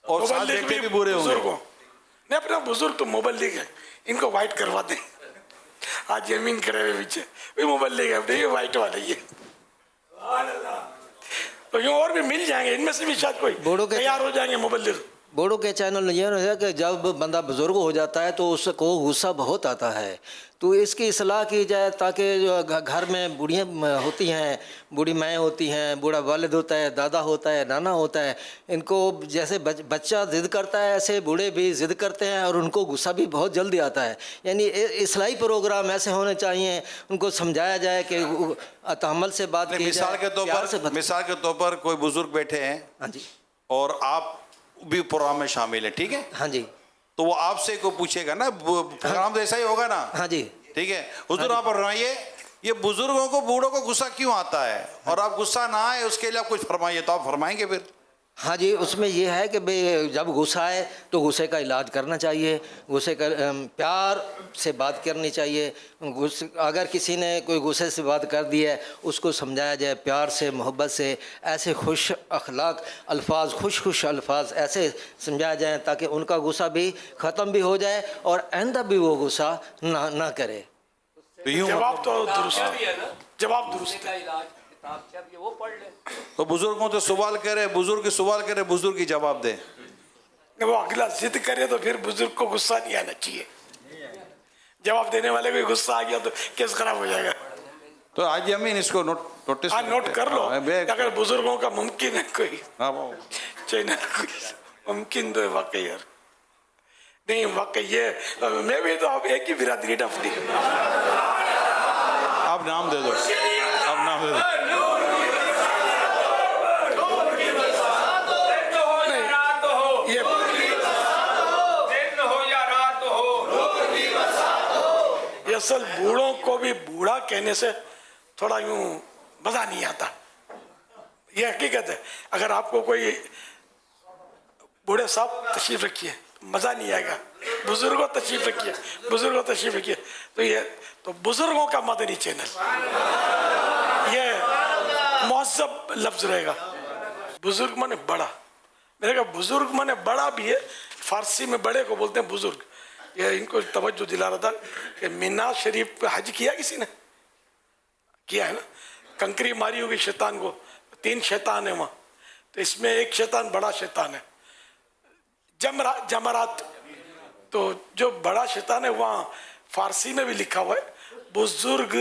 और साथ देखते भी बुरे होंगे। नहीं अपना बुजुर्ग तो मोबाइल लेके इनको वाइट करवा दें। आज यमीन करे हुए पीछे भी मोबाइल लेके अपने वाइट वाले ये तो यूँ और भी मिल जाएंगे, इनमें से भी शायद कोई तैयार हो जाएंगे मोबाइल ले। बूढ़ों के चैनल ये है कि जब बंदा बुजुर्ग हो जाता है तो उसको गुस्सा बहुत आता है, तो इसकी इस्लाह की जाए ताकि जो घर में बूढ़ियाँ होती हैं, बूढ़ी माएँ होती हैं, बूढ़ा वालिद होता है, दादा होता है, नाना होता है, इनको जैसे बच्चा ज़िद करता है ऐसे बूढ़े भी ज़िद करते हैं और उनको गुस्सा भी बहुत जल्दी आता है। यानी इस्लाही प्रोग्राम ऐसे होने चाहिए, उनको समझाया जाए कि तहम्मुल से बात की जाए। मिसाल के तौर पर कोई बुजुर्ग बैठे हैं, हाँ जी, और आप भी प्रोग्राम में शामिल है, ठीक है? हाँ जी। तो वो आपसे को पूछेगा ना, प्रोग्राम तो ऐसा ही होगा ना? हाँ जी, ठीक है। हुजूर आप फरमाइए ये बुजुर्गों को, बूढ़ों को गुस्सा क्यों आता है, और आप गुस्सा ना आए उसके लिए आप कुछ फरमाइए। तो आप फरमाएंगे फिर? हाँ जी, उसमें ये है कि भाई जब गुस्सा आए तो गुस्से का इलाज करना चाहिए, गुस्से का प्यार से बात करनी चाहिए। अगर किसी ने कोई गुस्से से बात कर दी है उसको समझाया जाए प्यार से, मोहब्बत से, ऐसे खुश अखलाक अल्फाज, खुश अल्फाज ऐसे समझाया जाए ताकि उनका गुस्सा भी ख़त्म भी हो जाए और आइंदा भी वो गुस्सा ना करे। जवाब तो दुरुस्त है, जवाब दुरुस्त है। तो बुजुर्गों तो सवाल करे, बुजुर्ग सवाल करे, बुजुर्ग की जवाब दे। वो अगला जिद करे तो फिर बुजुर्ग को गुस्सा नहीं आना चाहिए। जवाब देने वाले को गुस्सा आ गया तो केस खराब हो जाएगा। तो आज अमीन इसको नोटिस नोट कर लो। अगर बुजुर्गों का मुमकिन है कोई चैनल मुमकिन तो वाकई यार नहीं, वाकई ये मैं भी तो आप एक ही बिरादरी डफली। आप नाम दे दो, आप नाम दे दो। असल बूढ़ों को भी बूढ़ा कहने से थोड़ा यूं मजा नहीं आता, ये हकीकत है। अगर आपको कोई बूढ़े साहब तशरीफ रखिए मजा नहीं आएगा, बुजुर्गों तशरीफ रखिए, बुजुर्गों तशरीफ रखिए तो ये तो बुजुर्गों का मदनी चैनल ये मुहज़्ज़ब लफ्ज रहेगा। बुजुर्ग माने बड़ा, मेरे का बुजुर्ग माने बड़ा भी है, फारसी में बड़े को बोलते हैं बुजुर्ग। ये इनको तवज्जो दिला रहा था कि मीना शरीफ पे हज किया किसी ने? किया है ना। कंकरी मारी होगी शैतान को, 3 शैतान है वहाँ, तो इसमें एक शैतान बड़ा शैतान है जमरात। तो जो बड़ा शैतान है वहाँ फारसी में भी लिखा हुआ है बुजुर्ग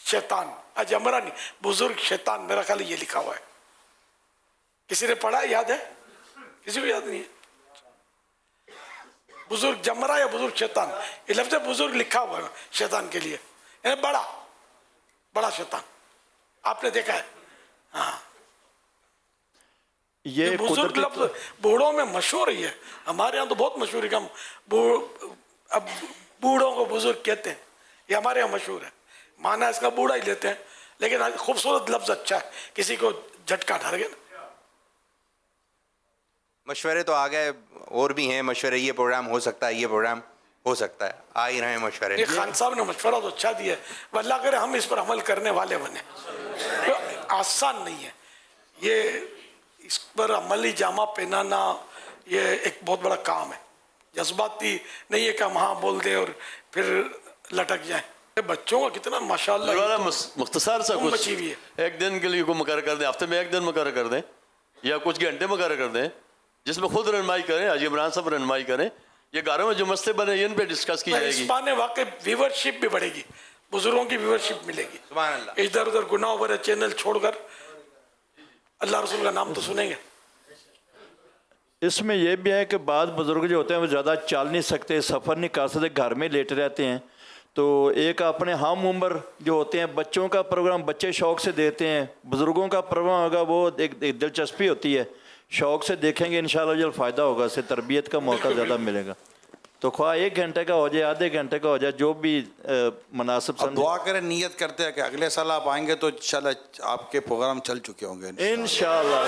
शैतान, जमरा नहीं, बुजुर्ग शैतान, मेरा ख्याल ये लिखा हुआ है। किसी ने पढ़ा, याद है? किसी को याद नहीं है? बुजुर्ग जमरा या बुजुर्ग शैतान, ये लफ्ज़ बुजुर्ग लिखा हुआ है शैतान के लिए, यानी बड़ा शैतान। आपने देखा है? हाँ, ये बुजुर्ग लफ्ज़ बूढ़ों में मशहूर ही है, हमारे यहाँ तो बहुत मशहूर है। हम अब बूढ़ों को बुजुर्ग कहते हैं, ये हमारे यहाँ मशहूर है। माना इसका बूढ़ा ही लेते हैं, लेकिन खूबसूरत लफ्ज़ अच्छा है, किसी को झटका डर गया ना। मशवरे तो आ गए, और भी हैं मशवरे, ये प्रोग्राम हो सकता है, ये प्रोग्राम हो सकता है, आ ही रहे हैं मशवरे। ये खान साहब ने मशवरा तो अच्छा दिया है, अल्लाह करे हम इस पर अमल करने वाले बने। तो आसान नहीं है ये, इस पर अमली जामा पहनाना ये एक बहुत बड़ा काम है। जज्बाती नहीं है कि हम हाँ बोल दें और फिर लटक जाए। बच्चों का कितना माशाल्लाह मुख्तसर सा कुछ एक दिन के लिए को मुकर्रर कर दें, हफ्ते में एक दिन मुकर्रर कर दें या कुछ घंटे मुकर्रर कर दें, जिसमें खुद रहनुमाई करें, हाजी इमरान साहब रहनुमाई करें, ये घरों में जो मसले बने इन पे डिस्कस की जाएगी। इस बहाने वाकई व्यूअरशिप भी बढ़ेगी, बुजुर्गों की व्यूअरशिप मिलेगी। सुभान अल्लाह। इधर उधर गुनाह भरे चैनल छोड़कर अल्लाह रसूल का नाम तो सुनेंगे। इसमें यह भी है कि बाद बुजुर्ग जो होते हैं वो ज़्यादा चल नहीं सकते, सफ़र नहीं कर सकते, घर में लेटे रहते हैं, तो एक अपने हम उम्र जो होते हैं बच्चों का प्रोग्राम बच्चे शौक़ से देते हैं, बुज़ुर्गों का प्रोग्राम होगा वो एक दिलचस्पी होती है, शौक़ से देखेंगे, इंशाल्लाह जल्द फ़ायदा होगा, इससे तरबियत का मौका ज़्यादा मिलेगा। तो ख्वाह 1 घंटे का हो जाए, आधे घंटे का हो जाए, जो भी मुनासिब समझे। दुआ करें, नियत करते हैं कि अगले साल आप आएंगे तो इंशाल्लाह आपके प्रोग्राम चल चुके होंगे इंशाल्लाह।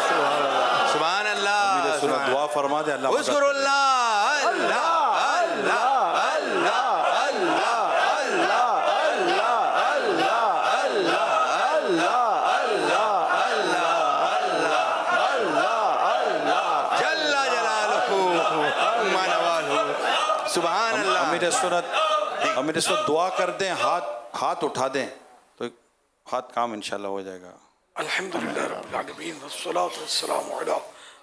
सुभान अल्लाह। दुआ फरमा दे अल्लाह। अमीर सुन्नत दुआ कर दें, हाथ उठा दें तो हाथ काम इंशाल्लाह हो जाएगा। अल्हम्दुलिल्लाह रब्बिल आलमीन वस्सलातु वस्सलामु अला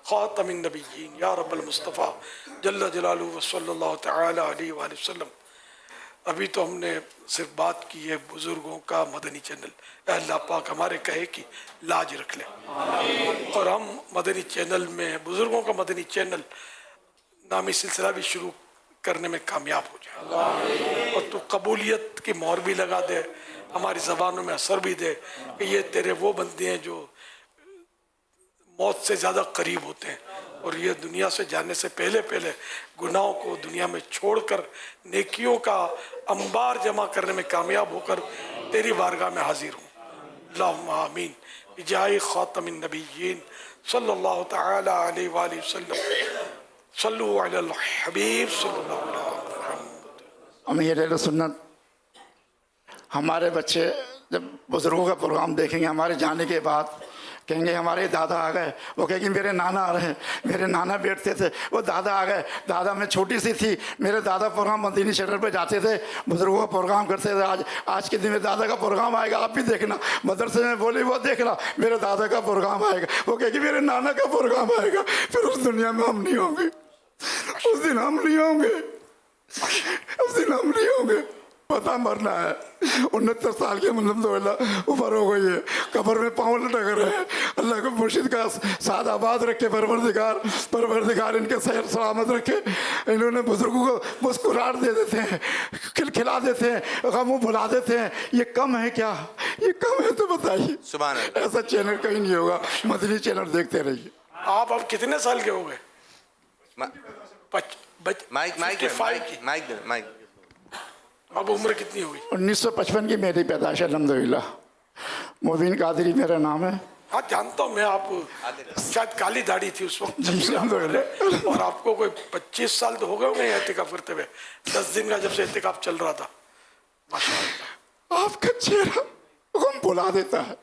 खातमिन नबिय्यीन या रब्बल मुस्तफ़ा जल्ल जलालुहु व सल्लल्लाहु तआला अलैहि व सल्लम। अभी तो हमने सिर्फ बात की है बुज़ुर्गों का मदनी चैनल, अल्लाह पाक हमारे कहे कि लाज रख ले और हम मदनी चैनल में बुज़ुर्गों का मदनी चैनल नामी सिलसिला भी शुरू करने में कामयाब हो जाए और तो कबूलियत की मोहर भी लगा दे, हमारी ज़बानों में असर भी दे कि ये तेरे वो बंदे हैं जो मौत से ज़्यादा करीब होते हैं और ये दुनिया से जाने से पहले पहले गुनाहों को दुनिया में छोड़कर नेकियों का अंबार जमा करने में कामयाब होकर तेरी बारगाह में हाजिर हूँ। अल्लाहुम्मा आमीन बिजाहि खातमिन नबिय्यीन सल्लल्लाहु तआला अलैहि वसल्लम सल्लु अलल हबीब सल्लल्लाहु अलैहि अमीर सुन्नत हमारे बच्चे जब बुज़ुर्गों का प्रोग्राम देखेंगे हमारे जाने के बाद कहेंगे हमारे दादा आ गए, वो कहेंगे मेरे नाना आ रहे हैं, मेरे नाना बैठते थे, वो दादा आ गए, दादा मैं छोटी सी थी, मेरे दादा प्रोग्राम मदीनी चैनल पे जाते थे, बुज़ुर्गों का प्रोग्राम करते थे। आज के दिन में दादा का प्रोग्राम आएगा, आप भी देखना, मदरसे में बोली वो देखना मेरे दादा का प्रोग्राम आएगा, वो कहेगी मेरे नाना का प्रोग्राम आएगा। फिर उस दुनिया में हम नहीं होंगे, उस दिन हम नहीं होंगे, उस दिन हम नहीं होंगे। पता मरना है, 69 साल के मतलब ऊपर हो गई है, कब्र में पाँव लटक रहे हैं। अल्लाह को मुर्शिद का साद आबाद रखे, परवरदिगार इनके सैर सलामत रखे। इन्होंने बुजुर्गों को मुस्कुराहट दे देते हैं, खिलखिला देते हैं, गमों भुला देते हैं। ये कम है क्या? ये कम है तो बताइए। सुभान अल्लाह। ऐसा चैनल कहीं नहीं होगा, मदनी चैनल देखते रहिए। आप अब कितने साल के हो गए? माइक अब उम्र कितनी हुई? 1955 की मेरी पैदाइश अल्हम्दुलिल्लाह। मुबीन कादरी मेरा नाम है। हाँ जानता हूँ मैं, आप शायद काली दाढ़ी थी उस वक्त और आपको कोई 25 साल तो हो गए होंगे एहतिकाफ करते हुए। 10 दिन का जब से एहतिकाफ चल रहा था। माशाअल्लाह। आपका चेहरा गम भुला देता है,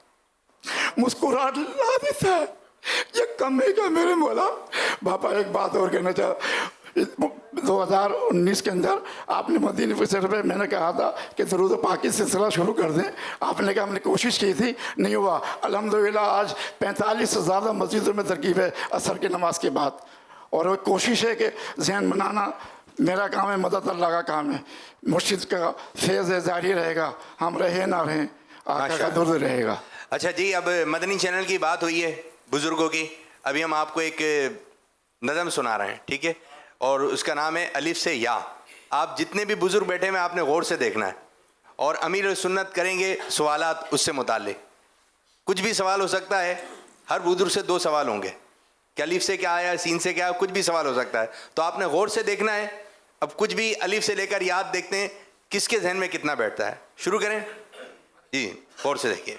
मुस्कुराहट ला देता है। ये कम है क्या मेरे मौला? बापा एक बात और कहना चाह, 2019 के अंदर आपने मदीने पे मैंने कहा था कि दरूद पाक की सिलसिला शुरू कर दें। आपने कहा हमने कोशिश की थी, नहीं हुआ। अल्हम्दुलिल्लाह आज 45 से ज़्यादा मस्जिदों में तरकीब है असर की नमाज के बाद। और वो कोशिश है कि जहन बनाना मेरा काम है, मदद अल्लाह का काम है। मुर्शिद का फैज़ है, जारी रहेगा, हम रहे ना रहें, आका का दर्द रहेगा। अच्छा जी, अब मदनी चैनल की बात हुई है बुजुर्गों की, अभी हम आपको एक नज़म सुना रहे हैं, ठीक है? और उसका नाम है अलिफ से या। आप जितने भी बुजुर्ग बैठे हैं आपने गौर से देखना है और अमीर सुन्नत करेंगे सवालात उससे मुताल्लिक। कुछ भी सवाल हो सकता है, हर बुजुर्ग से 2 सवाल होंगे कि अलिफ से क्या आया, सीन से क्या आया, कुछ भी सवाल हो सकता है, तो आपने गौर से देखना है। अब कुछ भी अलिफ से लेकर याद देखते हैं किसके जहन में कितना बैठता है। शुरू करें जी, गौर से देखिए।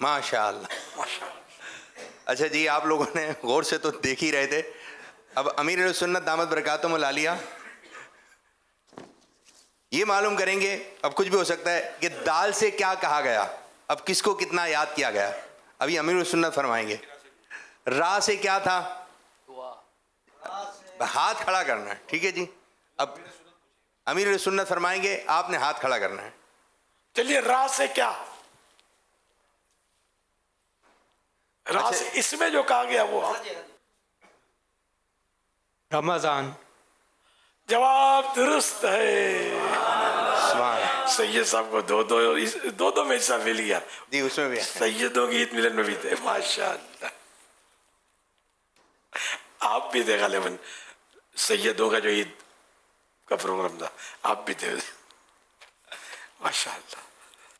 माशाअल्लाह। अच्छा जी, आप लोगों ने गौर से तो देख ही रहे थे। अब अमीर सुन्नत दामद बरकातुहुल आलिया ये मालूम करेंगे, अब कुछ भी हो सकता है कि दाल से क्या कहा गया, अब किसको कितना याद किया गया, अभी अमीर सुन्नत फरमाएंगे। रा से क्या था, हाथ खड़ा करना है, ठीक है जी। अब अमीर सुन्नत फरमाएंगे, आपने हाथ खड़ा करना है। चलिए, रा से क्या, रा से इसमें जो कहा गया वो रमजान। जवाब दुरुस्त है। सैयद साहब को दो में हिस्सा मिल गया जी, उसमें भी सैयदों की ईद मिलन में भी थे। माशाअल्लाह, आप भी देखा लेवन सैयदों का जो ईद का प्रोग्राम था, आप भी थे। माशाअल्लाह।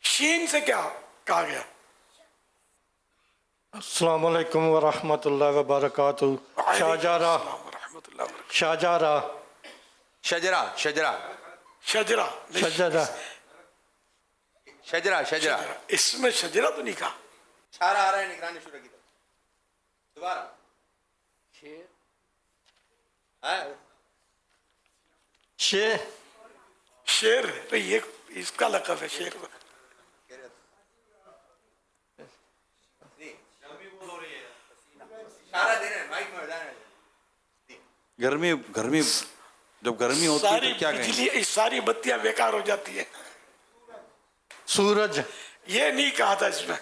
शीन से क्या कहा गया? अस्सलाम वालेकुम व रहमतुल्लाहि व बरकातुहू। शाहजरा शाहजरा शजरा शजरा शजरा शजरा शजरा शजरा इसमें शजरा तो नहीं कहा। इशारा आ रहा है निगरानी शुरू की तरफ। दोबारा शेर शेर भाई ये इसका लक़ब है शेर। गर्मी गर्मी जब गर्मी होती है सारी तो क्या कहेंगे? बिजली सारी बत्तियां बेकार हो जाती है। सूरज ये नहीं कहा था इसमें।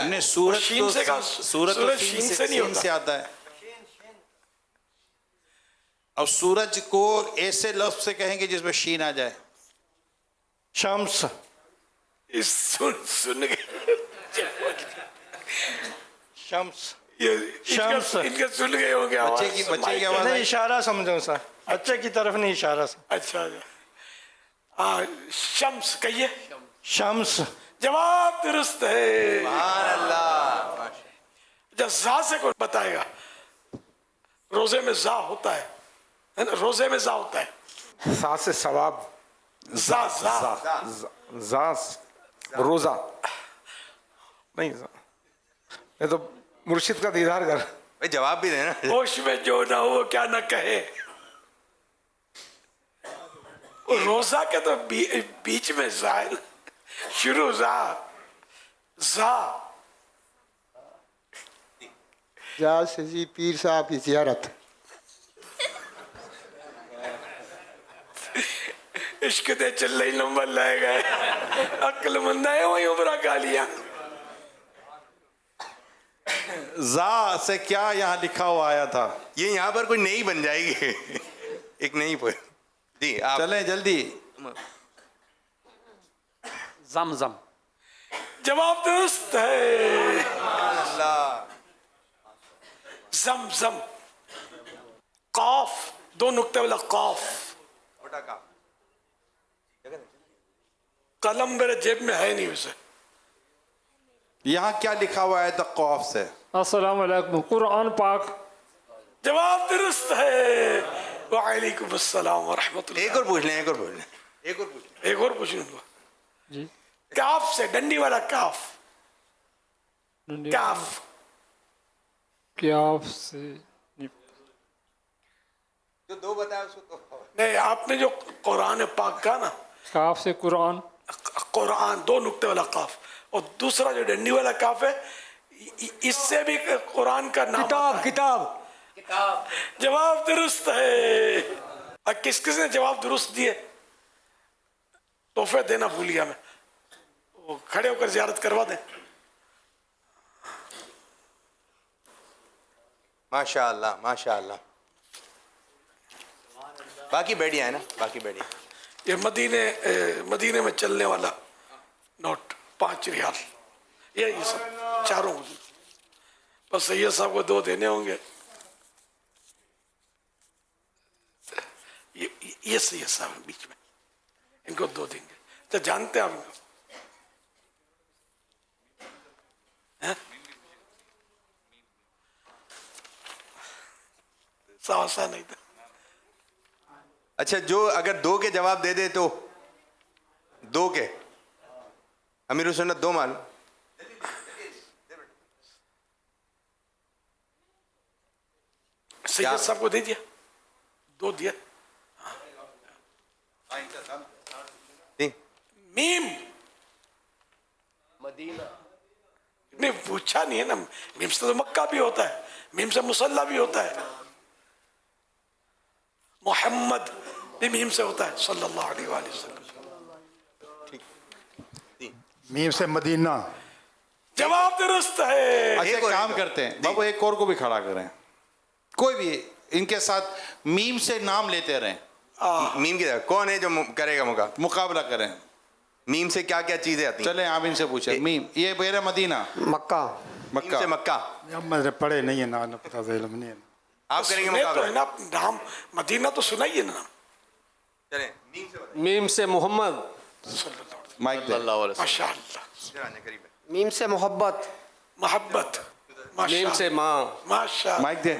नहीं सूरज शीन से कहा। सूरज तो शीन से नहीं शीन होता। से आता है। अब सूरज को ऐसे लफ्ज से कहेंगे जिसमें शीन आ जाए। शम्स इस सुन के शम्स ये शम्स इनके सुन गए होंगे आवाज। बच्चे की आवाज नहीं आई। इशारा समझो सर, बच्चे की तरफ नहीं इशारा सर। अच्छा शम्स कहिए। शम्स जवाब दुरुस्त है। सुभान अल्लाह। जब जा से कोई बताएगा, रोजे में जा होता है ना, रोजे में जा होता है। सा से सवाब, जा जा जा रोजा नहीं, ये तो मुर्शिद का दीदार कर। भाई जवाब भी देना। होश में जो ना हो क्या ना कहे। रोजा के तो बीच में जा है, शुरू जा से जी पीर साहब की जियारत। इश्क दे चल ही नंबर लाए गए। अक्लमंद है वही उमरा का लिया। जा से क्या यहाँ लिखा हुआ आया था? ये यहाँ पर कोई नई बन जाएगी। एक नई पर जी आप चलें जल्दी। जमजम जवाब दुरुस्त है। अल्लाह। जम जम कौफ, दो नुक्ते वाला कौफ। कलम मेरे जेब में है नहीं उसे। यहाँ क्या लिखा हुआ है? तो कौफ से। अस्सलाम वालेकुम कुरान पाक। जवाब दुरुस्त है। वालेकुम अस्सलाम व रहमतुल्लाह। एक और पूछ लें, एक और पूछ लें, एक और पूछ लें। एक और पूछ लूंगा जी। काफ से, डंडी वाला काफ। काफ काफ से जो दो बताया उसको तो नहीं, आपने जो कुरान पाक का ना, काफ से कुरान, कुरान दो नुक्ते वाला काफ, और दूसरा जो डंडी वाला काफ है, इससे भी कुरान का नाम किताब किताब किताब। जवाब दुरुस्त है। और किस किस ने जवाब दुरुस्त दिए? तोहफे देना भूल गया मैं। वो खड़े होकर जियारत करवा दें। माशाअल्लाह माशाअल्लाह। बाकी बढ़िया है ना, बाकी बढ़िया। ये मदीने में चलने वाला नोट 5 रियाल, ये सब चारों बस सैयद साहब को 2 देने होंगे। ये सैयद साहब है बीच में, इनको 2 देंगे। तो जानते हैं आप इनको? साहसा नहीं था। अच्छा, जो अगर 2 के जवाब दे दे तो 2 के अमीरुल सुन्नत 2 मालूम। सैयद साहब को दे दिया, 2 दिया। मीम मदीना नहीं पूछा नहीं है ना। मीम से तो मक्का भी होता है, मीम से मुसल्ला भी होता है, मोहम्मद भी मीम से होता है सल्लल्लाहु अलैहि वसल्लम। मीम से मदीना। जवाब दुरुस्त है। अच्छा काम करते हैं बाबू, एक और को भी खड़ा करें, कोई भी इनके साथ मीम से नाम लेते रहें। मीम की तरह कौन है जो करेगा मुकाबला करें? मीम से क्या क्या चीजें आती हैं? चलें आप इनसे पूछें। मीम, ये मेरा मदीना, मक्का। मीम से मक्का। अब मैंने पढ़े नहीं है ना, पता इल्म नहीं है। आप करेंगे सुने तो मुकाबला? है ना नाम, मदीना तो सुनाइए ना। चलें मीम से बताइए। मीम से मोहम्मद। माइक दे। माशाअल्लाह। करीब है। मीम से मोहब्बत। मोहब्बत। मीम से माँ। माशा। माइक दे।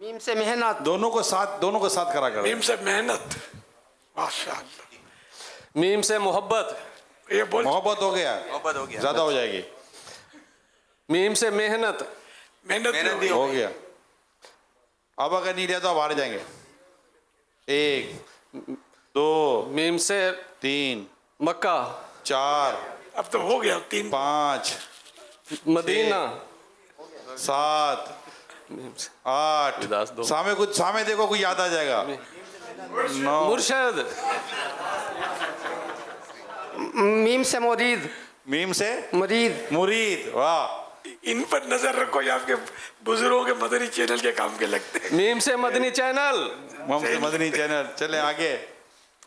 मीम से मेहनत। दोनों को साथ करा कर। मीम से मेहनत। माशाअल्लाह। मीम से मोहब्बत। ये बोल। मोहब्बत हो गया, ज्यादा हो जाएगी। मीम से मेहनत। मेहनत हो गया। अब अगर नहीं लिया तो आप हार जाएंगे। 1 2 मीम से 3 मक्का। 4 अब तो हो गया 3 5 मदीना। 7 8 सामे देखो कुछ याद आ जाएगा। 9 मुर्शद। मीम से मुरीद। मीम से मुरीद। वाह। इन पर नजर रखो, ये आपके बुजुर्गों के मदनी चैनल के काम के लगते हैं। मीम से मदनी चैनल। मदनी चैनल। चले आगे।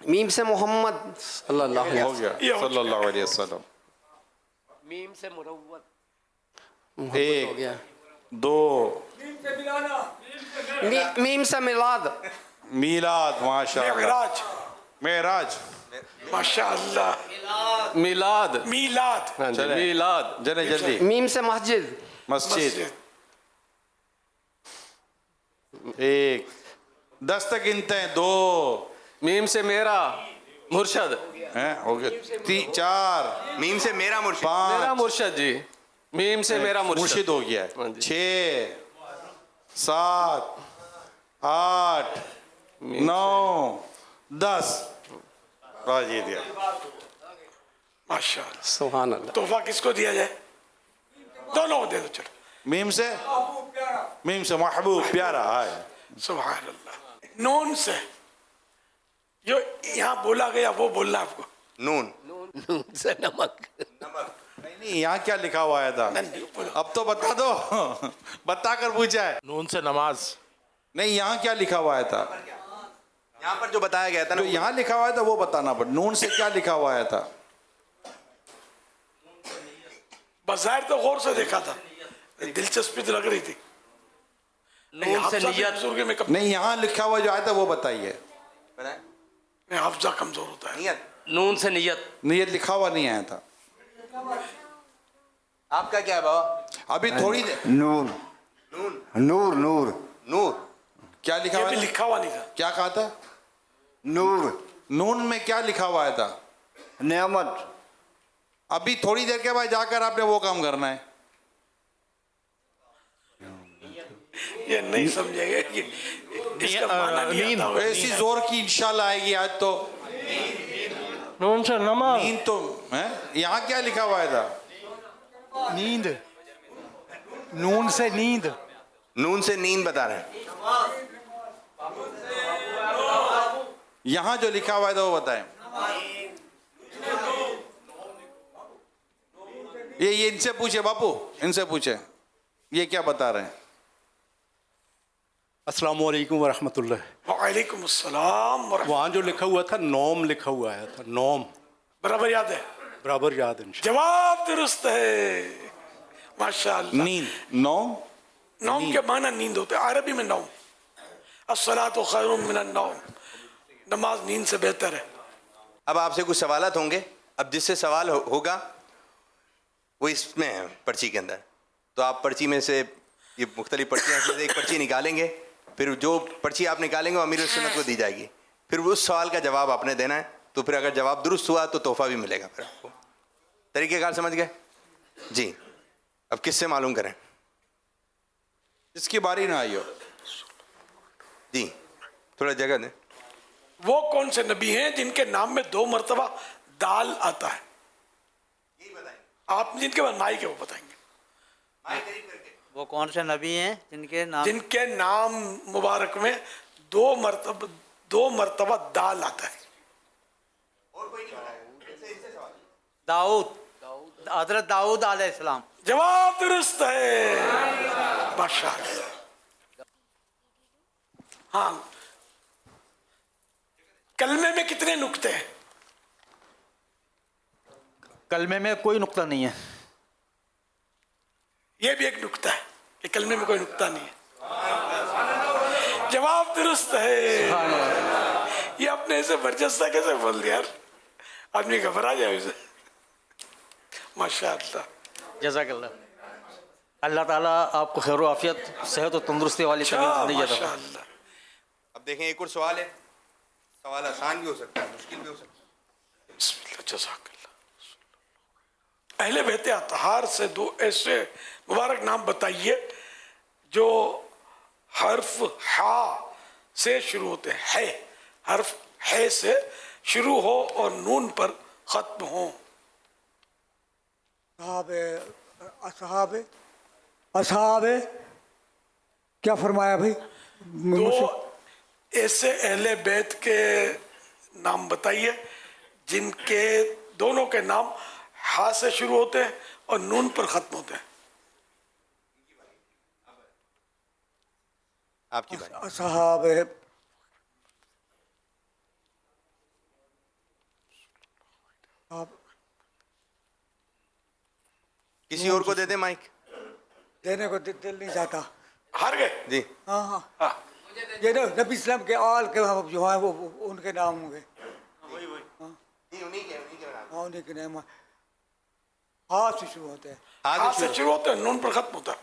मीम से मोहम्मद सल्लल्लाहु अलैहि हो गया सल्लल्लाहु अलैहि वसल्लम। मीम से मुरव्वत। 1 2 मीम से मिलाद। मीलाद। माशाअल्लाह। मेराज। माशाअल्लाह। मिलाद। मीलाद। मिलाद। चले जल्दी। मीम से मस्जिद। मस्जिद। 1 10 तक गिनते हैं। 2 मीम से मेरा मुर्शद। हैं हो गया। 3 4 मीम से मेरा मुर्शिद। 5 मेरा मुर्शद जी। मीम से मेरा मुर्शिद हो गया है। 6 7 8 9 10 जीत गया। माशाअल्लाह। सुभान अल्लाह। तोहफा किसको दिया जाए? दोनों को दे दो चलो। मीम से महबूब प्यारा है। सुभान अल्लाह। नून से जो यहाँ बोला गया वो बोलना आपको। नून से नमक। नहीं यहाँ क्या लिखा हुआ आया था? अब तो बता दो। बता कर पूछा है। नून से नमाज। नहीं यहाँ क्या लिखा हुआ आया था? यहाँ पर जो बताया गया था ना, जो यहाँ लिखा हुआ था वो बताना पड़। नून से क्या लिखा हुआ आया था? बज़ाहिर तो गौर से देखा था, दिलचस्पी तो लग रही थी। नून से नियत। नहीं यहाँ लिखा हुआ जो आया था वो बताइए। हाफजा कमजोर होता है। नून से नियत। नियत लिखा हुआ नहीं आया था। आपका क्या है बाबा? अभी थोड़ी नूर नूर नूर नूर क्या लिखा हुआ? लिखा हुआ नहीं था। क्या कहा था? नूर। नून में क्या लिखा हुआ था? नेमत। अभी थोड़ी देर के बाद जाकर आपने वो काम करना है। ये नहीं समझेंगे कि इसका माना नहीं आता होगा। ऐसी जोर की इंशाल्लाह आएगी आज तो। नून से नमाज। नींद तो है। यहाँ क्या लिखा हुआ था? नींद। नून से नींद। नून से नींद बता रहे हैं। यहाँ जो लिखा हुआ था वो बताएं। ये इनसे पूछे बापू, इनसे पूछे ये क्या बता रहे हैं। अस्सलामु अलैकुम वरहमतुल्लाह। वालेकुम अस्सलाम। वहाँ जो लिखा हुआ था नौम लिखा हुआ आया था। नौम बराबर याद है? बराबर याद है। जवाब दुरुस्त है। माशाअल्लाह। नींद। नौम। नौम के माना नींद होते हैं अरबी में। नौम अस्सलातु खैरुम मिनन नौम। नमाज नींद से बेहतर है। अब आपसे कुछ सवालात होंगे। अब जिससे सवाल होगा वो इसमें है पर्ची के अंदर। तो आप पर्ची में से ये मुख्तलिफ पर्चियाँ से एक पर्ची निकालेंगे। फिर जो पर्ची आप निकालेंगे वो अमीर सुन्नत को दी जाएगी। फिर उस सवाल का जवाब आपने देना है। तो फिर अगर जवाब दुरुस्त हुआ तो तोहफा भी मिलेगा। फिर आपको तरीक़ेकार समझ गए जी? अब किससे मालूम करें? इसकी बारी ना आई हो जी, थोड़ा जगह दें। वो कौन से नबी हैं जिनके नाम में 2 मरतबा दाल आता है? आप जिनके बाद माई के वो बताएंगे। वो कौन से नबी हैं जिनके नाम मुबारक में 2 मरतबा दाल आता है? दाऊद। हजरत दाऊद अलैहिस्सलाम। जवाब दुरुस्त है। माशाअल्लाह। हाँ, कलमे में कितने नुक्ते हैं? कलमे में कोई नुक्ता नहीं है। ये भी एक नुक्ता है कि कलमे में कोई नुक्ता नहीं है। जवाब दुरुस्त है। ये अपने इसे बरजस्ता कैसे बोल दिया यार? आदमी घबरा जाए उसे। माशाअल्लाह। जज़ाकल्लाह। अल्लाह ताला आपको खैर आफियत, सेहत और तंदुरुस्ती वाली ज़िंदगी अता फरमाए। अब देखें एक और सवाल है, सवाल आसान भी हो सकता है, मुश्किल भी हो सकता है। अहले बैत अतहार से दो ऐसे मुबारक नाम बताइए जो हर्फ हा से शुरू होते हैं। है हर्फ है से शुरू हो और नून पर खत्म हो। असहाबे क्या फरमाया भाई? दो ऐसे अहले बैत के नाम बताइए जिनके दोनों के नाम हा से शुरू होते हैं और नून पर खत्म होते हैं। आपकी बात। असहाबे किसी और को दे दे माइक। देने को दिल नहीं चाहता। हार गए जी। हाँ हाँ ये ना नबी इस्लाम के आल के जो है वो उनके नाम होंगे। हाँ उन्हीं के नाम हाँ से शुरू होते हैं। हाँ से शुरू होते हैं, नून पर खत्म होता है।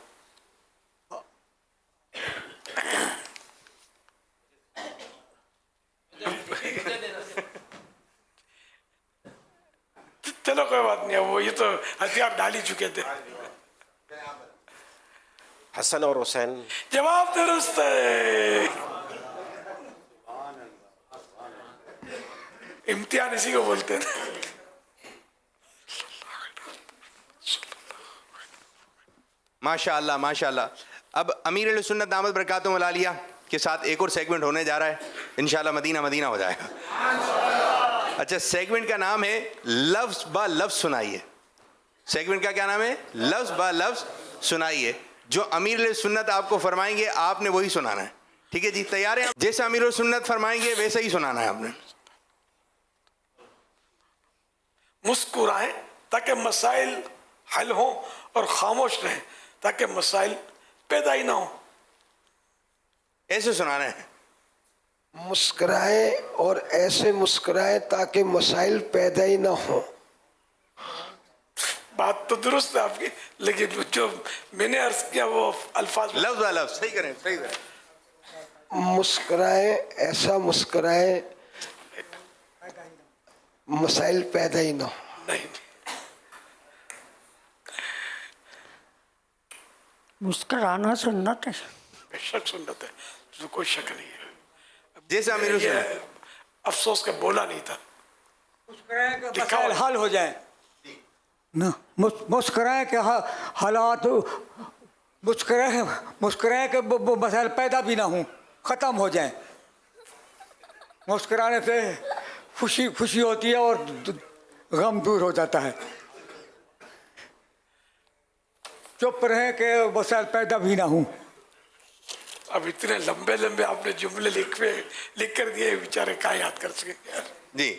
चलो कोई बात नहीं, वो ये तो हथियार डाल ही चुके थे। हसन और हुसैन। जवाब दुरुस्त है। इम्तिहान इसी को बोलते हैं। माशाअल्लाह माशाअल्लाह। अब अमीर अहले सुन्नत दामद बरकातुहू अलिया के साथ एक और सेगमेंट होने जा रहा है, इंशाल्लाह मदीना मदीना हो जाएगा। अच्छा, सेगमेंट का नाम है लफ्ज़ ब लफ्ज़ सुनाइए। सेगमेंट का क्या नाम है? लफ्ज़ ब लफ्ज़ सुनाइए। जो अमीर अहले सुन्नत आपको फरमाएंगे आपने वही सुनाना है, ठीक है जी? तैयार हैं? जैसे अमीर अहले सुन्नत फरमाएंगे वैसे ही सुनाना है आपने। मुस्कुराएं ताकि मसाइल हल हो और खामोश रहें ताकि मसाइल पैदा ही ना हो। ऐसे सुनाना है। मुस्कुराएं और ऐसे मुस्कुराएं ताकि मसाइल पैदा ही ना हो। बात तो दुरुस्त है आपकी, लेकिन जो मैंने अर्ज किया वो अल्फाज लफ्ज़ ब लफ्ज़ सही करें, सही करें। मुस्कुराएं ऐसा मुस्कुराएं मसाइल पैदा ही ना हो। नहीं, मुस्कुराना सुन्नत है। बेशक सुन्नत है, तो कोई शक नहीं है। जैसे अमीर अफसोस का बोला नहीं था। मुस्कुराए के मसाइल हल हो जाए ना, मुस्कुराए के हालात, मुस्कुराए के मसाइल पैदा भी ना हो, ख़त्म हो जाए। मुस्कुराने से खुशी खुशी होती है और गम दूर हो जाता है। चुप रहे के मसाइल पैदा भी ना हो। अब इतने लंबे लंबे आपने जुमले लिख कर दिए, बेचारे क्या याद कर सकेंगे यार। जी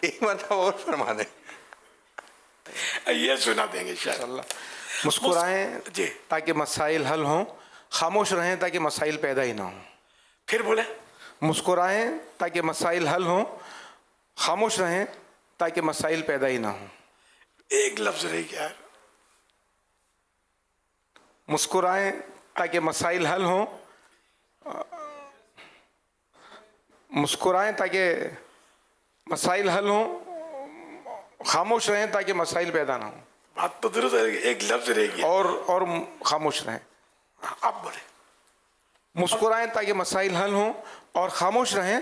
एक मतलब और फरमा दें। ये सुना देंगे इंशाअल्लाह। मुस्कुराएं जी ताकि मसाइल हल हों, खामोश रहें ताकि मसाइल पैदा ही ना हों। फिर बोले। मुस्कुराएं ताकि मसाइल हल हों, खामोश रहें ताकि मसाइल पैदा ही ना हों। एक लफ्ज रह गया यार। मुस्कुराएं ताकि मसाइल हल हों, मुस्कुराएं ताकि मसाइल हल हों, खामोश रहें ताकि मसाइल पैदा ना हों। बात तो दुरुस्त है, एक लफ्ज रह गया। और खामोश रहें। आप बोले। मुस्कुराएं ताकि मसाइल हल हों और खामोश रहें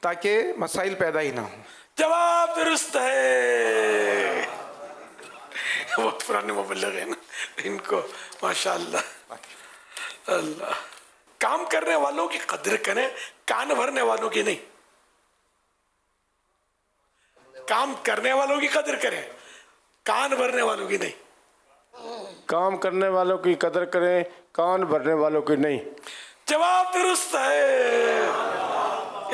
ताकि मसाइल पैदा ही ना हों। जवाब दुरुस्त है। वो पुराने मुबल्लिग है ना, इनको माशाअल्लाह। अल्लाह। काम करने वालों की कदर करें, कान भरने वालों की नहीं। काम करने वालों की कदर करें, कान भरने वालों की नहीं। काम करने वालों की कदर करें, कान भरने वालों की नहीं। जवाब दुरुस्त है।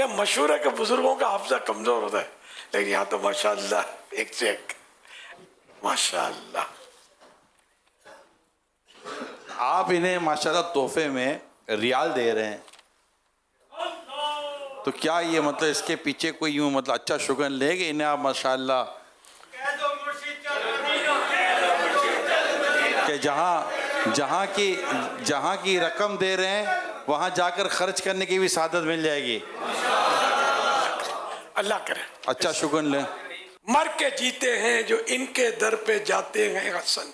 यह मशहूर है कि बुजुर्गों का हाफजा कमजोर होता है, लेकिन यहाँ तो माशाअल्लाह एक से एक माशाअल्लाह। आप इन्हें माशाल्लाह तोहफे में रियाल दे रहे हैं, तो क्या ये मतलब इसके पीछे कोई यूं मतलब अच्छा शुगन लेंगे इन्हें आप माशाल्लाह कि जहाँ जहाँ की रकम दे रहे हैं वहाँ जाकर खर्च करने की भी सादत मिल जाएगी। अल्लाह करे। अच्छा शुक्र ले। मर के जीते हैं जो इनके दर पे जाते हैं हसन,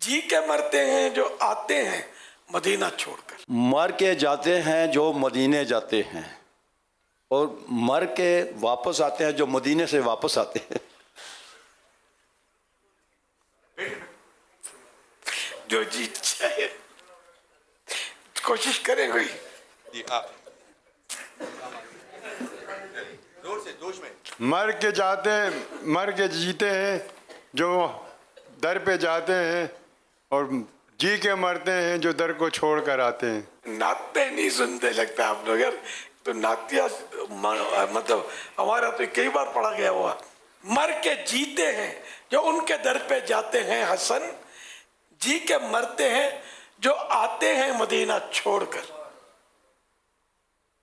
जी के मरते हैं जो आते हैं मदीना छोड़कर। मर के जाते हैं जो मदीने जाते हैं, और मर के वापस आते हैं जो मदीने से वापस आते हैं। जो जीत जाए कोशिश करें कोई। जोश में। मर के जीते हैं जो दर पे जाते हैं, और जी के मरते हैं जो दर को छोड़ कर आते हैं। नाते नहीं सुनते लगता आप लोग यार, तो नातिया मतलब हमारा तो कई बार पढ़ा गया हुआ। मर के जीते हैं जो उनके दर पे जाते हैं हसन, जी के मरते हैं जो आते हैं मदीना छोड़कर।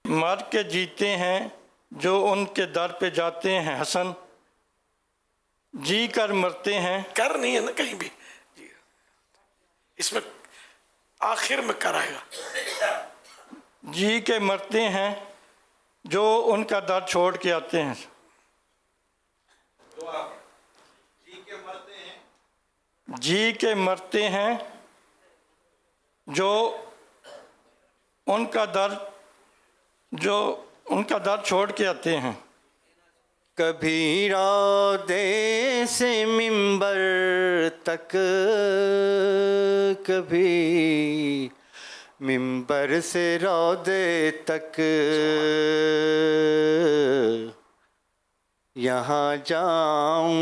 मर के जीते हैं जो उनके दर पे जाते हैं हसन, जी कर मरते हैं। कर नहीं है ना कहीं भी, इसमें आखिर में कराएगा। जी के मरते हैं जो उनका दर छोड़ के आते हैं। जी के मरते हैं जो उनका दर छोड़ के आते हैं। कभी रौदे से मिंबर तक, कभी मिंबर से रौदे तक, यहाँ जाऊं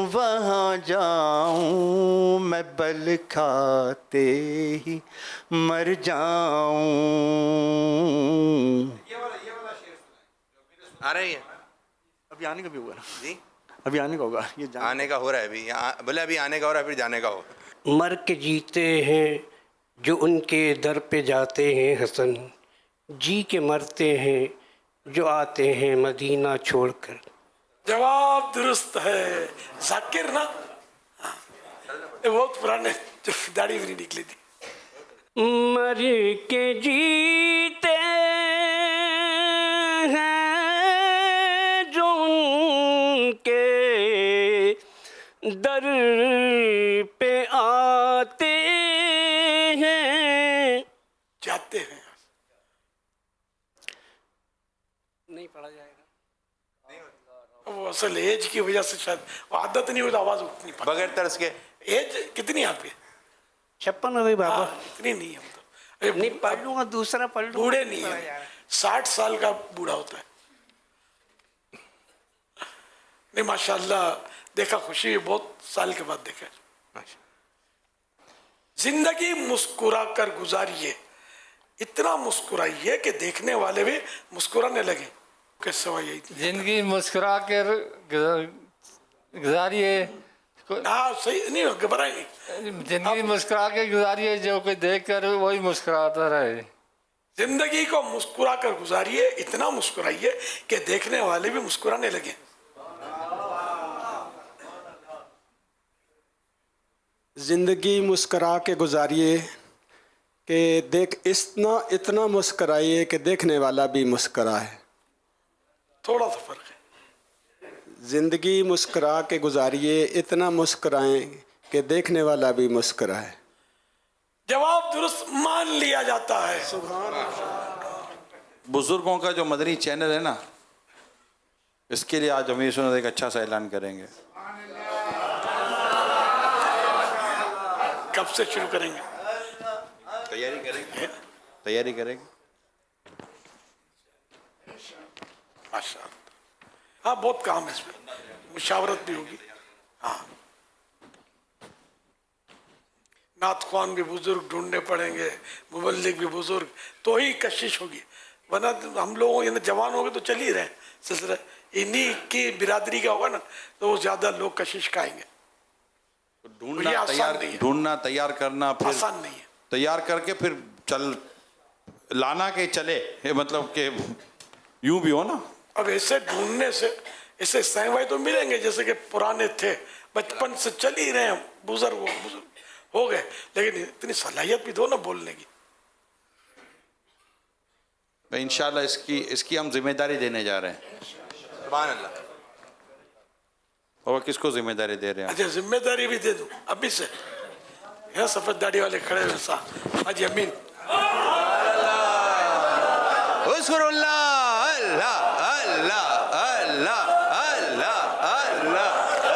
वहाँ जाऊं, मैं बल खाते ही मर जाऊं। आ रही है अभी आने का भी हुआ जी, अभी आने का होगा, ये आने का हो रहा है अभी। बोले अभी आने का हो रहा है, फिर जाने का हो। मर के जीते हैं जो उनके दर पे जाते हैं हसन, जी के मरते हैं जो आते हैं मदीना छोड़कर। जवाब दुरुस्त है जाकिर ना, ये बहुत पुराने जो दाढ़ी भी नहीं निकली थी। मर के जीते हैं जो उनके दर पे आते हैं, जाते हैं। नहीं पढ़ा जाएगा, वो असल एज की वजह से शायद आदत नहीं हुई तो आवाज उठ नहीं पाती। बगैर तरस के। एज कितनी आप पे? 56 हो गई बाबा। इतनी नहीं है मतलब। नहीं पढ़ लूंगा, दूसरा पढ़ लूंगा। बूढ़े नहीं है, 60 साल का बूढ़ा होता है। नहीं माशाल्लाह, देखा खुशी बहुत साल के बाद देखा। जिंदगी मुस्कुरा कर गुजारिए, इतना मुस्कुराइए कि देखने वाले भी मुस्कुराने लगे। कैसे हुआ यही थी? जिंदगी मुस्कुरा कर गुजारिए। हाँ सही नहीं, घबराए नहीं। जिंदगी मुस्कुरा के गुजारिए, जो कोई देख कर वही मुस्कुराता रहे। जिंदगी को मुस्कुरा कर गुजारिए, इतना मुस्कुराइए कि देखने वाले भी मुस्कुराने लगे। जिंदगी मुस्कुरा के गुजारिए कि इतना मुस्कुराइए कि देखने वाला भी मुस्कुराए। थोड़ा सा फर्क है। जिंदगी मुस्कुरा के गुजारिए, इतना मुस्कुराएं कि देखने वाला भी मुस्कुराए। जवाब दुरुस्त मान लिया जाता है। बुजुर्गों का जो मदनी चैनल है ना, इसके लिए आज अमीर सुन्नत एक अच्छा सा ऐलान करेंगे। कब से शुरू करेंगे? तैयारी करेंगे। माशाअल्लाह, हाँ बहुत काम है इसमें, मुशावरत भी होगी। हाँ, नात ख्वान भी बुजुर्ग ढूंढने पड़ेंगे, मुबल्लिग भी बुजुर्ग, तो ही कशिश होगी। वरना हम लोग जवान हो गए तो चल ही रहे सिलसिला। इन्हीं की बिरादरी का होगा ना तो वो ज्यादा लोग कशिश खाएंगे। ढूंढना तैयार करना फिर आसान नहीं है। तैयार करके फिर चल लाना के चले, ये मतलब कि यूं भी हो ना। अब ऐसे ढूंढने से ऐसे सहवाई तो मिलेंगे जैसे कि पुराने थे, बचपन से चल ही रहे हैं बुजुर्ग हो गए, लेकिन इतनी सलाहियत भी दो ना बोलने की। इंशाल्लाह इसकी हम जिम्मेदारी देने जा रहे हैं। सुभान अल्लाह। और किसको जिम्मेदारी दे रहे हैं? अच्छा, जिम्मेदारी भी दे दूं अभी से। यहाँ सफेद दाढ़ी वाले खड़े हुए साहब हाजी अमीन। अल्लाह अल्लाह अल्लाह अल्लाह अल्लाह अल्लाह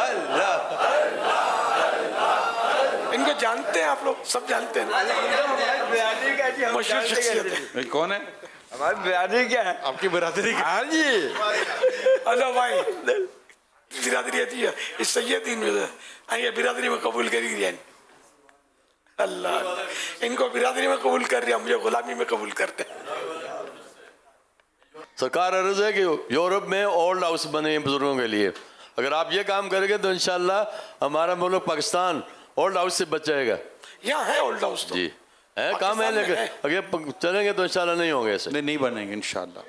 अल्लाह। इनको जानते हैं आप लोग? सब जानते हैं। मशहूर शख्सियत है। कौन है? हमारी बिरादरी क्या है? आपकी बिरादरी? हाँ जी। अल्लाह भाई बिरादरी आती है इस सैयदीन में, आइए बिरादरी में कबूल करी जाए। अल्लाह इनको बिरादरी में कबूल कर रही है, मुझे गुलामी में कबूल करते हैं। सरकार अर्ज है कि यूरोप में ओल्ड हाउस बने हैं बुजुर्गों के लिए। अगर आप ये काम करेंगे तो इंशाल्लाह हमारा मुल्क पाकिस्तान ओल्ड हाउस से बच जाएगा। यहाँ है ओल्ड हाउस तो जी है, काम है, लेकिन अगर चलेंगे तो इंशाल्लाह नहीं होंगे ऐसे। नहीं बनेंगे इंशाल्लाह,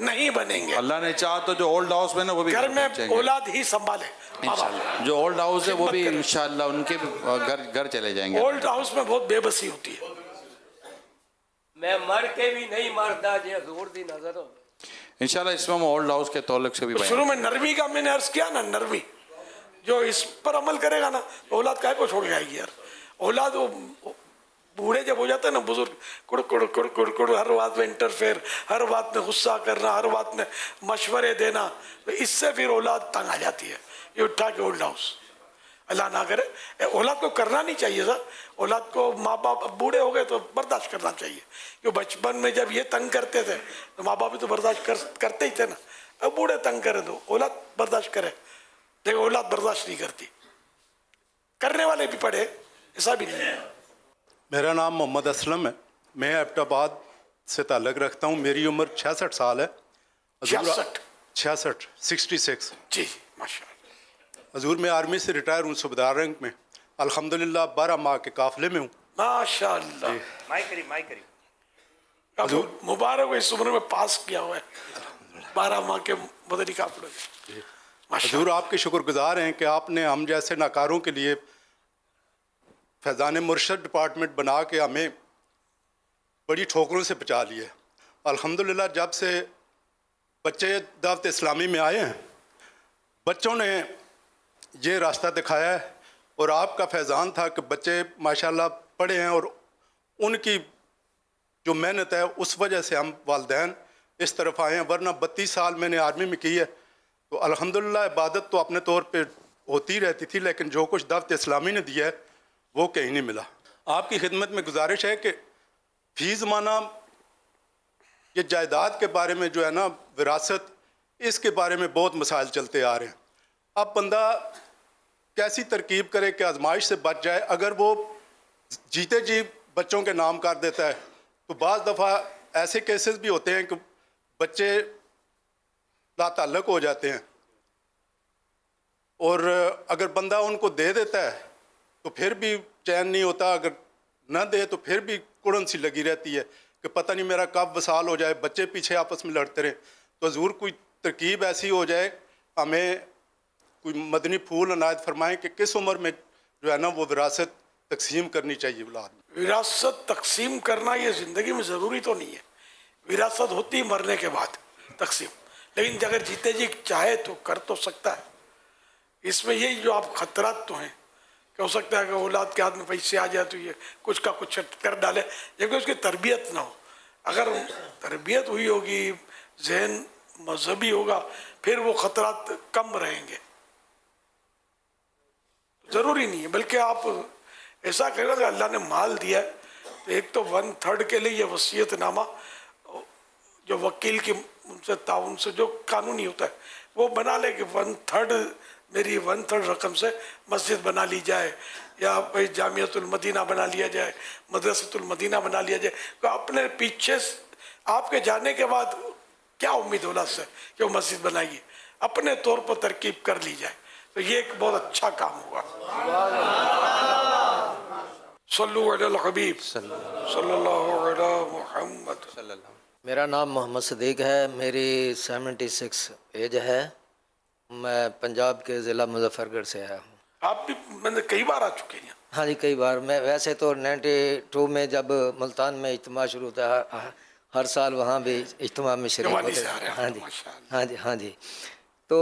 नहीं बनेंगे। अल्लाह ने चाहा तो जो ओल्ड हाउस में ना वो भी घर में औलाद ही संभाले। जो ओल्ड हाउस है वो भी इंशाल्लाह उनके घर चले जाएंगे। ओल्ड हाउस में बहुत बेबसी होती है। मैं मर के भी नहीं मरता जे जोर दी नजर हो। इंशाल्लाह इसमें हम ओल्ड हाउस के तौलक से भी शुरू में नरमी का मैंने अर्ज किया ना, नरमी जो इस पर अमल करेगा ना तो औलाद काहे को छोड़ जाएगी यार। औलाद वो बूढ़े जब हो जाते हैं ना बुजुर्ग, कुड़ कुड़ कुड़ कुड़ कुड़ हर बात में इंटरफेयर, हर बात में गुस्सा करना, हर बात में मशवरे देना, तो इससे फिर औलाद तंग आ जाती है। ये उठा के ओल्ड हाउस अल्लाह ना करे। औलाद को करना नहीं चाहिए सर। औलाद को माँ बाप बूढ़े हो गए तो बर्दाश्त करना चाहिए, क्योंकि बचपन में जब ये तंग करते थे तो माँ बाप भी तो बर्दाश्त करते ही थे ना। अब बूढ़े तंग करे तो औलाद बर्दाश्त करे, लेकिन औलाद बर्दाश्त नहीं करती। करने वाले भी पड़े, ऐसा भी नहीं है। मेरा नाम मोहम्मद असलम है, मैं एबटाबाद से ताल्लुक़ रखता हूँ। मेरी उम्र 66 साल है। 66 जी माशा। हजूर मैं आर्मी से रिटायर हूँ, सूबेदार रैंक में। अल्हम्दुलिल्लाह 12 माह के काफिले में हूँ। माशाअल्लाह। हजूर मुबारक हो, इस उम्र में पास किया हुआ है 12 माह के मदनी काफिले में। हजूर आपके शुक्रगुजार हैं कि आपने हम जैसे नाकारों के लिए फैज़ान मुर्शद डिपार्टमेंट बना के हमें बड़ी ठोकरों से बचा लिया। अल्हम्दुलिल्लाह जब से बच्चे दावत इस्लामी में आए हैं, बच्चों ने ये रास्ता दिखाया है और आपका फैज़ान था कि बच्चे माशाल्लाह पढ़े हैं और उनकी जो मेहनत है उस वजह से हम वालिदैन इस तरफ आए हैं। वरना 32 साल मैंने आर्मी में की है, तो अल्हम्दुलिल्लाह इबादत तो अपने तौर पे होती रहती थी, लेकिन जो कुछ दावत इस्लामी ने दिया है वो कहीं नहीं मिला। आपकी खिदमत में गुजारिश है कि फी ज़माना ये जायदाद के बारे में जो है ना, विरासत, इसके बारे में बहुत मसाइल चलते आ रहे हैं। अब बंदा कैसी तरकीब करे कि आजमाइश से बच जाए। अगर वो जीते जी बच्चों के नाम कर देता है तो बाज़ दफ़ा ऐसे केसेस भी होते हैं कि बच्चे लाताल्लुक़ हो जाते हैं, और अगर बंदा उनको दे देता है तो फिर भी चैन नहीं होता, अगर न दे तो फिर भी कुड़न सी लगी रहती है कि पता नहीं मेरा कब वसाल हो जाए, बच्चे पीछे आपस में लड़ते रहे। तो हजूर कोई तरकीब ऐसी हो जाए, हमें कोई मदनी फूल अनायत फरमाएं कि किस उम्र में जो है ना वो विरासत तकसीम करनी चाहिए औलाद में। विरासत तकसीम करना ये ज़िंदगी में ज़रूरी तो नहीं है। विरासत होती मरने के बाद तकसीम, लेकिन अगर जीते जी चाहे तो कर तो सकता है। इसमें यही जो आप खतरात तो हैं कि हो सकता है कि औलाद के हाथ में पैसे आ जाए तो ये कुछ का कुछ कर डाले, जबकि उसकी तरबियत ना हो। अगर तरबियत हुई होगी, जहन मजहबी होगा, फिर वो खतरात कम रहेंगे। ज़रूरी नहीं है, बल्कि आप ऐसा करेगा कि अल्लाह ने माल दिया है तो एक तो 1/3 के लिए ये वसीयतनामा जो वकील की उनसे ताउन से जो कानूनी होता है वो बना ले कि 1/3 मेरी 1/3 रकम से मस्जिद बना ली जाए, या भाई जामियातुल मदीना बना लिया जाए, मदरसतुल मदीना बना लिया जाए। तो अपने पीछे आपके जाने के बाद क्या उम्मीद औलाद से कि वो मस्जिद बनाएगी, अपने तौर पर तरकीब कर ली जाए, तो ये एक बहुत अच्छा काम होगा। सल्लु अलल हबीब सल्लल्लाहु अलैहि मुहम्मद। मेरा नाम मोहम्मद सदीक है, मेरी 76 एज है। मैं पंजाब के ज़िला मुजफ्फरगढ़ से आया हूँ। आप भी मैंने कई बार आ चुके हैं। हाँ जी, कई बार। मैं वैसे तो 92 में जब मुल्तान में इज्तिमा शुरू होता, हर साल वहाँ भी इज्तिमा में शरीक होते। हाँ जी, हाँ जी, हाँ जी। तो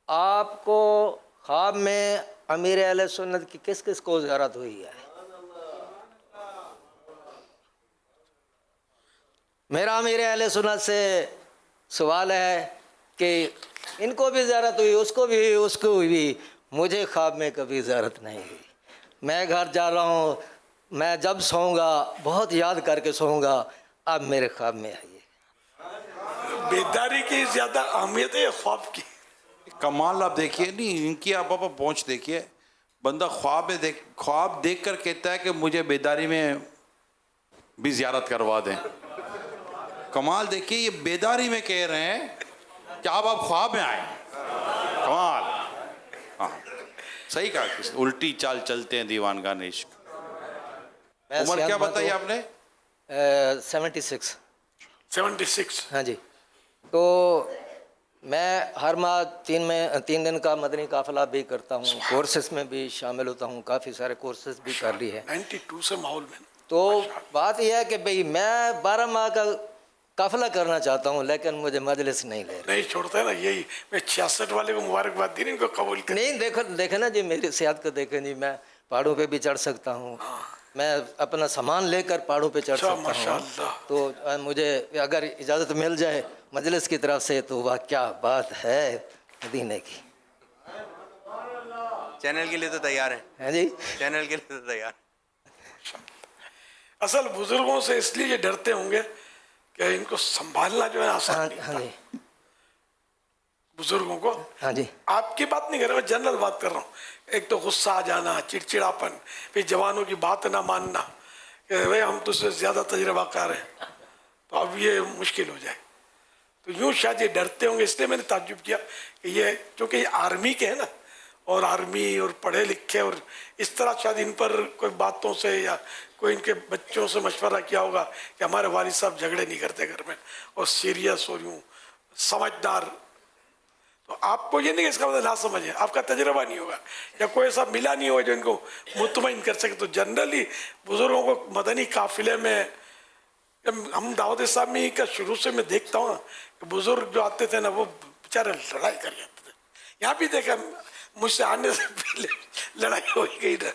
आपको ख्वाब में अमीर अहले सुन्नत की किस किस को ज़ियारत हुई है? मेरा अमीर अहले सुन्नत से सवाल है कि इनको भी ज़ियारत हुई, उसको भी हुई, उसको भी। मुझे ख्वाब में कभी ज़ियारत नहीं हुई। मैं घर जा रहा हूँ, मैं जब सोऊंगा बहुत याद करके सोऊंगा, अब मेरे ख्वाब में आइए। बेदारी की ज़्यादा अहमियत है ख्वाब की। कमाल आप देखिए नहीं, इनकी आप पहुँच देखिए। बंदा ख्वाब देख कर कहता है कि मुझे बेदारी में भी ज़ियारत करवा दें। कमाल देखिए, ये बेदारी में कह रहे हैं कि आप ख्वाब में आए। कमाल। हाँ, सही कहा, उल्टी चाल चलते हैं दीवान का इश्क। उम्र क्या बताई आपने? 76। 76। हाँ जी। तो मैं हर माह 3 दिन का मदनी काफिला भी करता हूँ, कोर्सेस में भी शामिल होता हूँ, काफ़ी सारे कोर्सेस भी कर ली है 92 से माहौल में। तो बात यह है कि भाई मैं 12 माह का काफिला करना चाहता हूँ, लेकिन मुझे मजलिस नहीं ले रहे। नहीं छोड़ता ना, यही मैं 66 वाले को मुबारकबाद दी, इनको कबूल कर। नहीं देखे ना जी, मेरी सेहत को देखे जी, मैं पहाड़ों पे भी चढ़ सकता हूँ, मैं अपना सामान लेकर पहाड़ों पे चढ़ सकता हूँ। तो मुझे अगर इजाज़त मिल जाए मजलिस की तरफ से तो वह क्या बात है मदीने की। चैनल के लिए तो तैयार है जी, चैनल के लिए तो तैयार। असल बुजुर्गों से इसलिए ये डरते होंगे कि इनको संभालना जो है आसान नहीं। हाँ जी, बुजुर्गों को। हाँ जी। आपकी बात नहीं कर रहा, मैं जनरल बात कर रहा हूँ। एक तो गुस्सा आ जाना, चिड़चिड़ापन, फिर जवानों की बात ना मानना कि भाई हम तुझसे ज़्यादा तजर्बाकार हैं, तो अब ये मुश्किल हो जाए। तो यूँ शायद ये डरते होंगे, इसलिए मैंने ताज्जुब किया कि ये क्योंकि ये आर्मी के हैं ना, और आर्मी और पढ़े लिखे, और इस तरह शायद इन पर कोई बातों से या कोई इनके बच्चों से मशवरा किया होगा कि हमारे वालिद साहब झगड़े नहीं करते घर में, और सीरियस और यूँ समझदार। तो आपको ये नहीं कि इसका मतलब ना समझ है, आपका तजर्बा नहीं होगा या कोई ऐसा मिला नहीं होगा जो इनको मुतमईन कर सके। तो जनरली बुजुर्गों को मदनी काफिले में, हम दावत इस्लामी का शुरू से मैं देखता हूँ कि बुजुर्ग जो आते थे ना, वो बेचारे लड़ाई कर जाते थे। यहाँ भी देखा, मुझसे आने से पहले लड़ाई हो गई ना।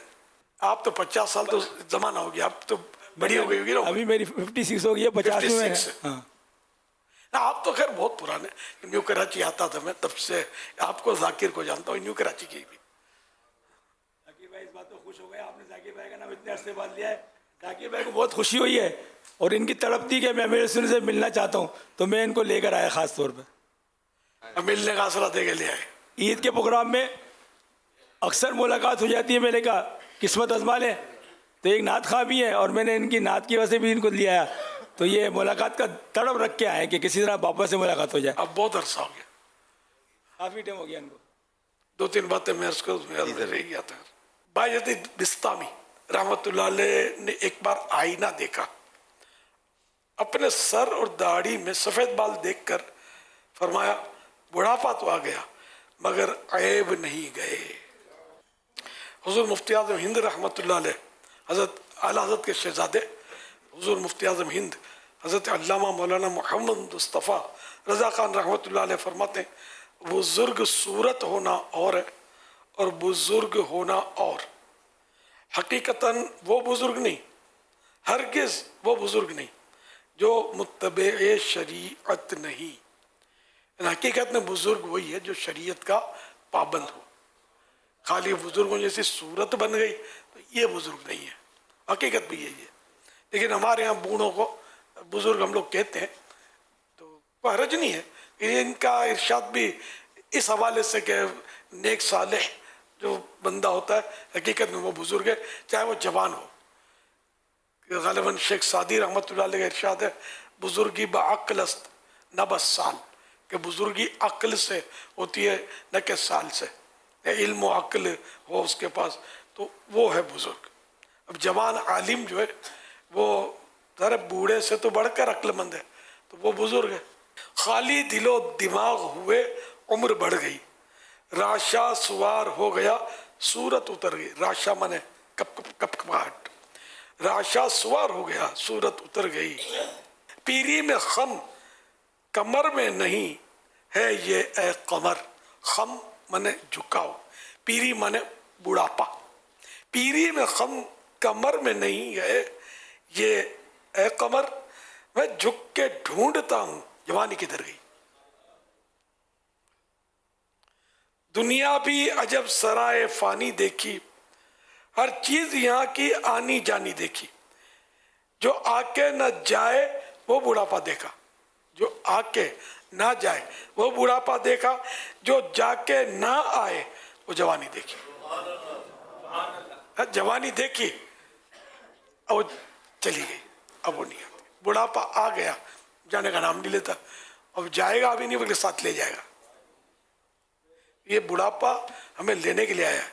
आप तो 50 साल तो जमाना हो गया, आप तो बड़ी हो गई होगी ना। अभी मेरी 56 हो गई है, 50 में। हाँ। आप तो खैर बहुत पुराने। न्यू कराची आता था मैं, तब से आपको जाकिर को जानता हूँ, न्यू कराची की भी। जाकिर भाई इस बात तो खुश हो गए, आपने जाकिर भाई का नाम इतने अरसे बाद लिया है। जाकिर भाई को बहुत खुशी हुई है और इनकी तड़प थी कि मैं मेरे सुन से मिलना चाहता हूँ, तो मैं इनको लेकर आया खास तौर पर। मिलने का आसरा दे के ले आए। ईद के प्रोग्राम में अक्सर मुलाकात हो जाती है, मैंने कहा किस्मत आजमा ले, तो एक नात खा भी है और मैंने इनकी नात की वजह से भी इनको लिया आया। तो ये मुलाकात का तड़प रख के आए कि किसी तरह वापस से मुलाकात हो जाए। अब बहुत अरसा हो गया, काफी टाइम हो गया इनको। 2-3 बातें मैं उसको रह गया था। बायज़ीद बिस्तामी रहमतुल्लाह अलैह ने एक बार आईना देखा, अपने सर और दाढ़ी में सफ़ेद बाल देखकर फरमाया, बुढ़ापा तो आ गया मगर ऐब नहीं गए। हुजूर मुफ्ती आज़म हिंद रहमतुल्लाह अलैह, हज़रत आला हज़रत के शहज़ादे हुजूर मुफ्ती आज़म हिंद हज़रत अल्लामा मौलाना मोहम्मद मुस्तफ़ा रज़ा खान रहमतुल्लाह अलैह फरमाते हैं, बुज़ुर्ग सूरत होना और है और बुज़ुर्ग होना और। हकीकतन वो बुज़ुर्ग नहीं, हरगिज़ वो बुज़ुर्ग नहीं जो मुत्तबे शरीअत नहीं। हकीकत में बुज़ुर्ग वही है जो शरीयत का पाबंद हो। खाली बुज़ुर्गों जैसी सूरत बन गई तो ये बुज़ुर्ग नहीं है, हकीकत भी यही है। लेकिन हमारे यहाँ बूढ़ों को बुज़ुर्ग हम लोग कहते हैं, तो कोई हरज नहीं है। इनका इरशाद भी इस हवाले से कि नेक सालेह जो बंदा होता है हकीकत में वो बुज़ुर्ग है, चाहे वो जवान हो। ग़ालिबन शेख सादी रहमतुल्लाह अलैह का इरशाद है, बुज़ुर्गी बअक़्लस्त न बस साल, कि बुज़ुर्गी अक्ल से होती है न कि साल से। इल्म व अक्ल हो उसके पास तो वो है बुज़ुर्ग। अब जवान आलिम जो है वो ज़रा बूढ़े से तो बढ़कर अक्लमंद है, तो वो बुज़ुर्ग है। खाली दिलो दिमाग हुए उम्र बढ़ गई, राशा सवार हो गया, सूरत उतर गई। राशा माने कपकपाहट। राशा सवार हो गया, सूरत उतर गई। पीरी में खम, कमर में नहीं है ये ए कमर। खम माने झुकाव, पीरी माने बुढ़ापा। पीरी में खम, कमर में नहीं है ये ए कमर। मैं झुक के ढूंढता हूं जवानी किधर गई। दुनिया भी अजब सराय फानी देखी, हर चीज यहाँ की आनी जानी देखी। जो आके न जाए वो बुढ़ापा देखा, जो आके ना जाए वो बुढ़ापा देखा, जो जाके ना आए वो जवानी देखी। जवानी देखी अब वो चली गई, अब वो नहीं आती। बुढ़ापा आ गया, जाने का नाम नहीं लेता, अब जाएगा अभी नहीं बल्कि साथ ले जाएगा। ये बुढ़ापा हमें लेने के लिए आया है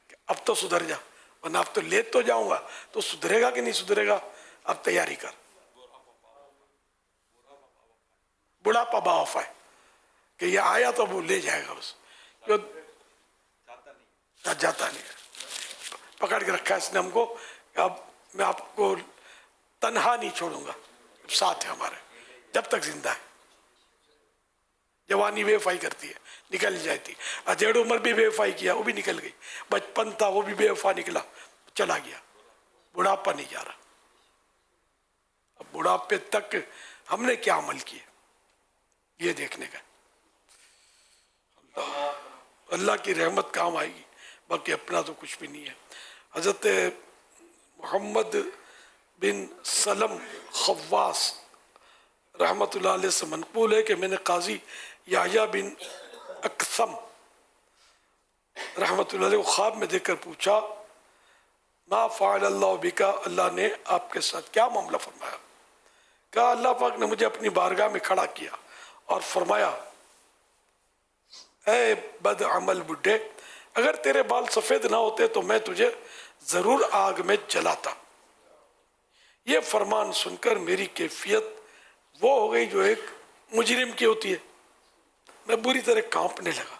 कि अब तो सुधर जा, वरना अब तो ले तो जाऊंगा तो सुधरेगा कि नहीं सुधरेगा, अब तैयारी कर। बुढ़ापा बावफा है कि ये आया तो वो ले जाएगा, बस जो जाता नहीं है। पकड़ के रखा है इसने हमको, अब मैं आपको तन्हा नहीं छोड़ूंगा, साथ है हमारे जब तक जिंदा है। जवानी बेवफाई करती है, निकल जाती। अजेड़ उम्र भी बेवफाई किया, वो भी निकल गई। बचपन था वो भी बेवफा निकला, चला गया। बुढ़ापा नहीं जा रहा। अब बुढ़ापे तक हमने क्या अमल किए ये देखने का। अल्लाह की रहमत काम आएगी, बाकी अपना तो कुछ भी नहीं है। हजरत मोहम्मद बिन सलम खव्वास रहमतुल्लाह अलैह से मनकूल है कि मैंने काजी याह्या बिन अकसम रहमतुल्लाह अलैह को ख्वाब में देखकर पूछा, मा फ़अल अल्लाह बिका, अल्लाह ने आपके साथ क्या मामला फरमाया। कहा अल्लाह पाक ने मुझे अपनी बारगाह में खड़ा किया और फरमाया, ऐ बद अमल बुढ़े, अगर तेरे बाल सफ़ेद ना होते तो मैं तुझे ज़रूर आग में जलाता। ये फरमान सुनकर मेरी कैफियत वो हो गई जो एक मुजरिम की होती है। मैं बुरी तरह कांपने लगा।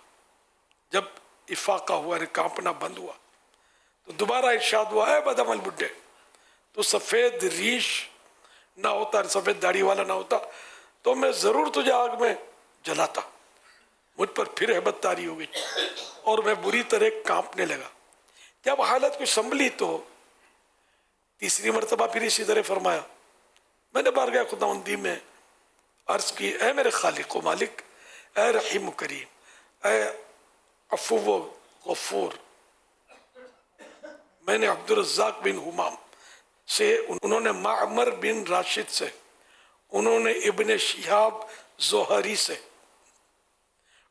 जब इफाका हुआ, कांपना बंद हुआ तो दोबारा इरशाद हुआ, है बदअमल बुड्ढे, तो सफ़ेद रीश ना होता, सफ़ेद दाढ़ी वाला ना होता तो मैं ज़रूर तुझे आग में जलाता। मुझ पर फिर हैबत तारी हो गई और मैं बुरी तरह कांपने लगा। जब हालत कुछ संभली तो तीसरी मरतबा फिर इसी तरह फरमाया। मैंने बारगाह खुदावंदी में अर्ज़ की, ऐ मेरे खालिक व मालिक, ऐ रहीम करीम, ऐ अफ़ू व गफ़ूर। मैंने अब्दुर्रज़्ज़ाक़ बिन हुमाम से, उन्होंने माअमर बिन राशिद से, उन्होंने इब्ने शिहाब ज़ोहरी से,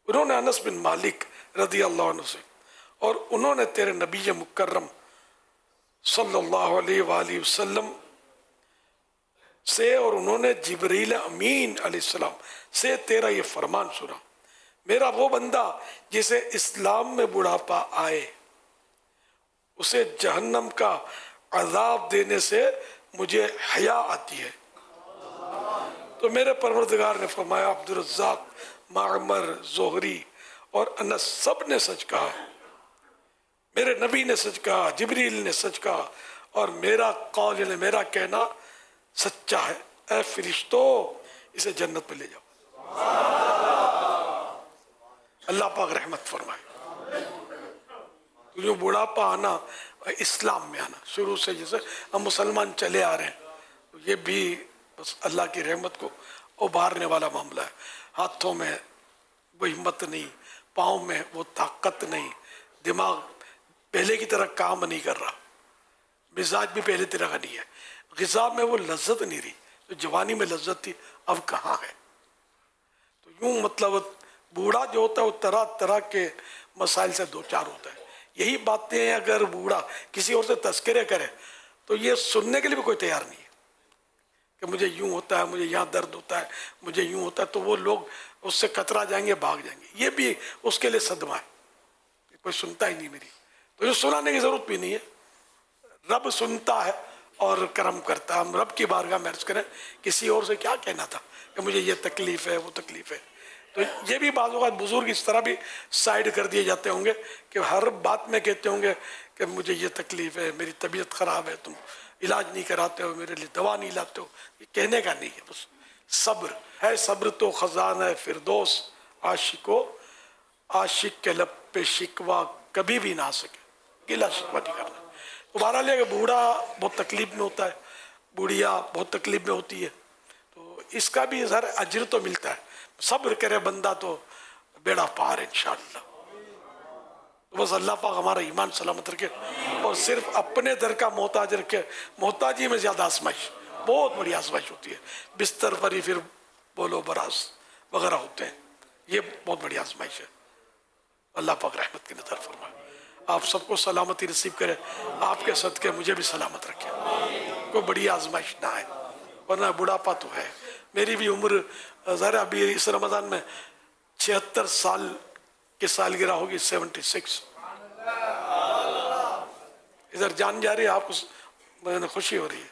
उन्होंने अनस बिन मालिक रज़ी अल्लाह अन्हु से, और उन्होंने तेरे नबी मुकर्रम सल्लल्लाहु अलैहि वसल्लम से, और उन्होंने जिब्रील अमीन अलैहिस्सलाम से तेरा ये फरमान सुना, मेरा वो बंदा जिसे इस्लाम में बुढ़ापा आए उसे जहन्नम का अजाब देने से मुझे हया आती है। तो मेरे परवरदिगार ने फरमाया, अब्दुर्रज़्ज़ाक़, माअमर, ज़ोहरी और अनस सब ने सच कहा, मेरे नबी ने सच कहा, जिब्रील ने सच कहा, और मेरा कौल ने, मेरा कहना सच्चा है। ऐ फरिश्तों, इसे जन्नत में ले जाओ। अल्लाह पाक रहमत फरमाए। तो जो बुढ़ापा आना, इस्लाम में आना, शुरू से जैसे हम मुसलमान चले आ रहे हैं, तो ये भी बस अल्लाह की रहमत को उभारने वाला मामला है। हाथों में वो हिम्मत नहीं, पाँव में वो ताकत नहीं, दिमाग पहले की तरह काम नहीं कर रहा, मिजाज भी पहले तरह का नहीं है, ग़िज़ा में वो लज्जत नहीं रही तो जवानी में लज्जत थी, अब कहाँ है। तो यूँ मतलब बूढ़ा जो होता है वो तरह तरह के मसाइल से दो चार होता है। यही बातें अगर बूढ़ा किसी और से तस्करे करे तो ये सुनने के लिए भी कोई तैयार नहीं है कि मुझे यूँ होता है, मुझे यहाँ दर्द होता है, मुझे यूँ होता है, तो वो लोग उससे कतरा जाएंगे, भाग जाएंगे। ये भी उसके लिए सदमा है, कोई सुनता ही नहीं मेरी, तो ये सुनाने की ज़रूरत भी नहीं है। रब सुनता है और करम करता है। हम रब की बारगाह में अर्ज़ करें, किसी और से क्या कहना था कि मुझे ये तकलीफ़ है, वो तकलीफ़ है। तो ये भी बाज़ औक़ात बुज़ुर्ग इस तरह भी साइड कर दिए जाते होंगे कि हर बात में कहते होंगे कि मुझे ये तकलीफ़ है, मेरी तबीयत ख़राब है, तुम इलाज नहीं कराते हो, मेरे लिए दवा नहीं लाते हो। ये कहने का नहीं है, बस सब्र है। सब्र तो ख़ज़ाना है फिरदौस, आशिक के लब पे शिकवा कभी भी ना सके, गिला शिकवा नहीं करना। तो बहरहाल है कि बूढ़ा बहुत तकलीफ में होता है, बूढ़िया बहुत तकलीफ में होती है, तो इसका भी सर अजर तो मिलता है। सब्र करे बंदा तो बेड़ा पार है इंशाअल्लाह। तो बस अल्लाह पाक हमारा ईमान सलामत रखे और सिर्फ अपने दर का मोहताज रखे। मोहताजी में ज़्यादा आजमाइश, बहुत बड़ी आजमाइश होती है। बिस्तर पर ही फिर बोलो बरास वगैरह होते हैं, ये बहुत बड़ी आजमाइश है। अल्लाह पाक रहमत की नज़र फरमाए, आप सबको सलामती नसीब करे, आपके सदके मुझे भी सलामत रखे, कोई बड़ी आजमाइश ना आए, वरना बुढ़ापा तो है। मेरी भी उम्र ज़रा अभी इस रमज़ान में 76 साल की सालगिरह होगी, 76। इधर जान जा रही है, आपको मैंने खुशी हो रही है,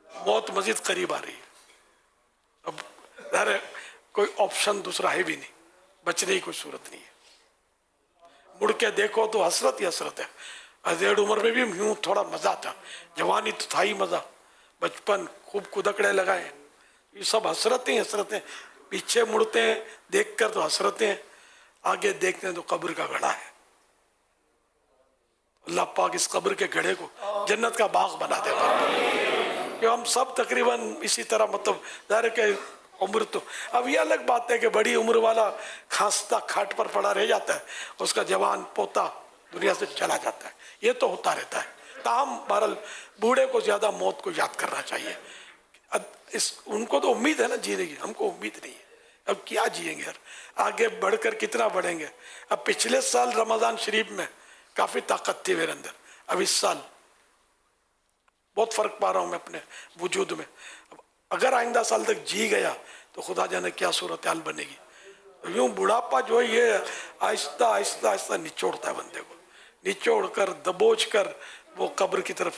मौत मजीद करीब आ रही है। अब ज़रा कोई ऑप्शन दूसरा है भी नहीं, बचने की कोई सूरत नहीं है। मुड़ के देखो तो हसरत ही हसरत है। अजेड़ उम्र में भी यूँ थोड़ा मज़ा था, जवानी तो था ही मज़ा, बचपन खूब कुदकड़े लगाए, ये सब हसरतें हसरतें। पीछे मुड़ते हैं देख कर तो हसरतें, आगे देखते हैं तो कब्र का घड़ा है। अल्लाह पाक इस कब्र के घड़े को जन्नत का बाग बना दे। कि हम सब तकरीबन इसी तरह, मतलब ज़ाहिर के उम्र तो अब ये अलग बात है कि बड़ी उम्र वाला खांसता खाट पर पड़ा रह जाता है, उसका जवान पोता दुनिया से चला जाता है, ये तो होता रहता है। ताहम बहरहाल बूढ़े को ज़्यादा मौत को याद करना चाहिए। उनको तो उम्मीद है ना जीने की, हमको उम्मीद नहीं है। अब क्या जिएंगे यार, आगे बढ़कर कितना बढ़ेंगे। अब पिछले साल रमज़ान शरीफ में काफ़ी ताकत थी मेरे अंदर, अब इस साल बहुत फ़र्क पा रहा हूँ मैं अपने वजूद में। अगर आइंदा साल तक जी गया तो खुदा जाने क्या सूरत हाल बनेगी। यूँ बुढ़ापा जो है ये आहिस्ता आहिस्ता आहिस्ता निचोड़ता है बंदे को, निचोड़ कर दबोच कर वो कब्र की तरफ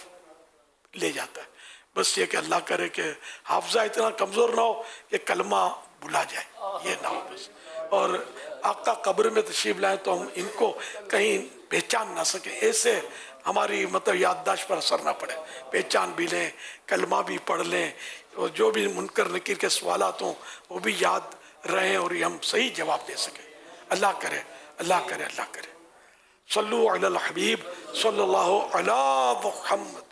ले जाता है। बस ये कि अल्लाह करे कि हाफजा इतना कमज़ोर ना हो कि कलमा भुला जाए, ये ना हो बस। और आका कब्र में तशरीफ़ लाएँ तो हम इनको कहीं पहचान ना सकें, ऐसे हमारी मतलब याददाश्त पर असर ना पड़े, पहचान भी लें, कलमा भी पढ़ लें, और जो भी मुनकर नकीर के सवालात हों वो भी याद रहें और हम सही जवाब दे सकें। अल्लाह करे, अल्लाह करे, अल्लाह करे। सल्लु अलल हबीब सल्लल्लाहु अला मुहम्मद।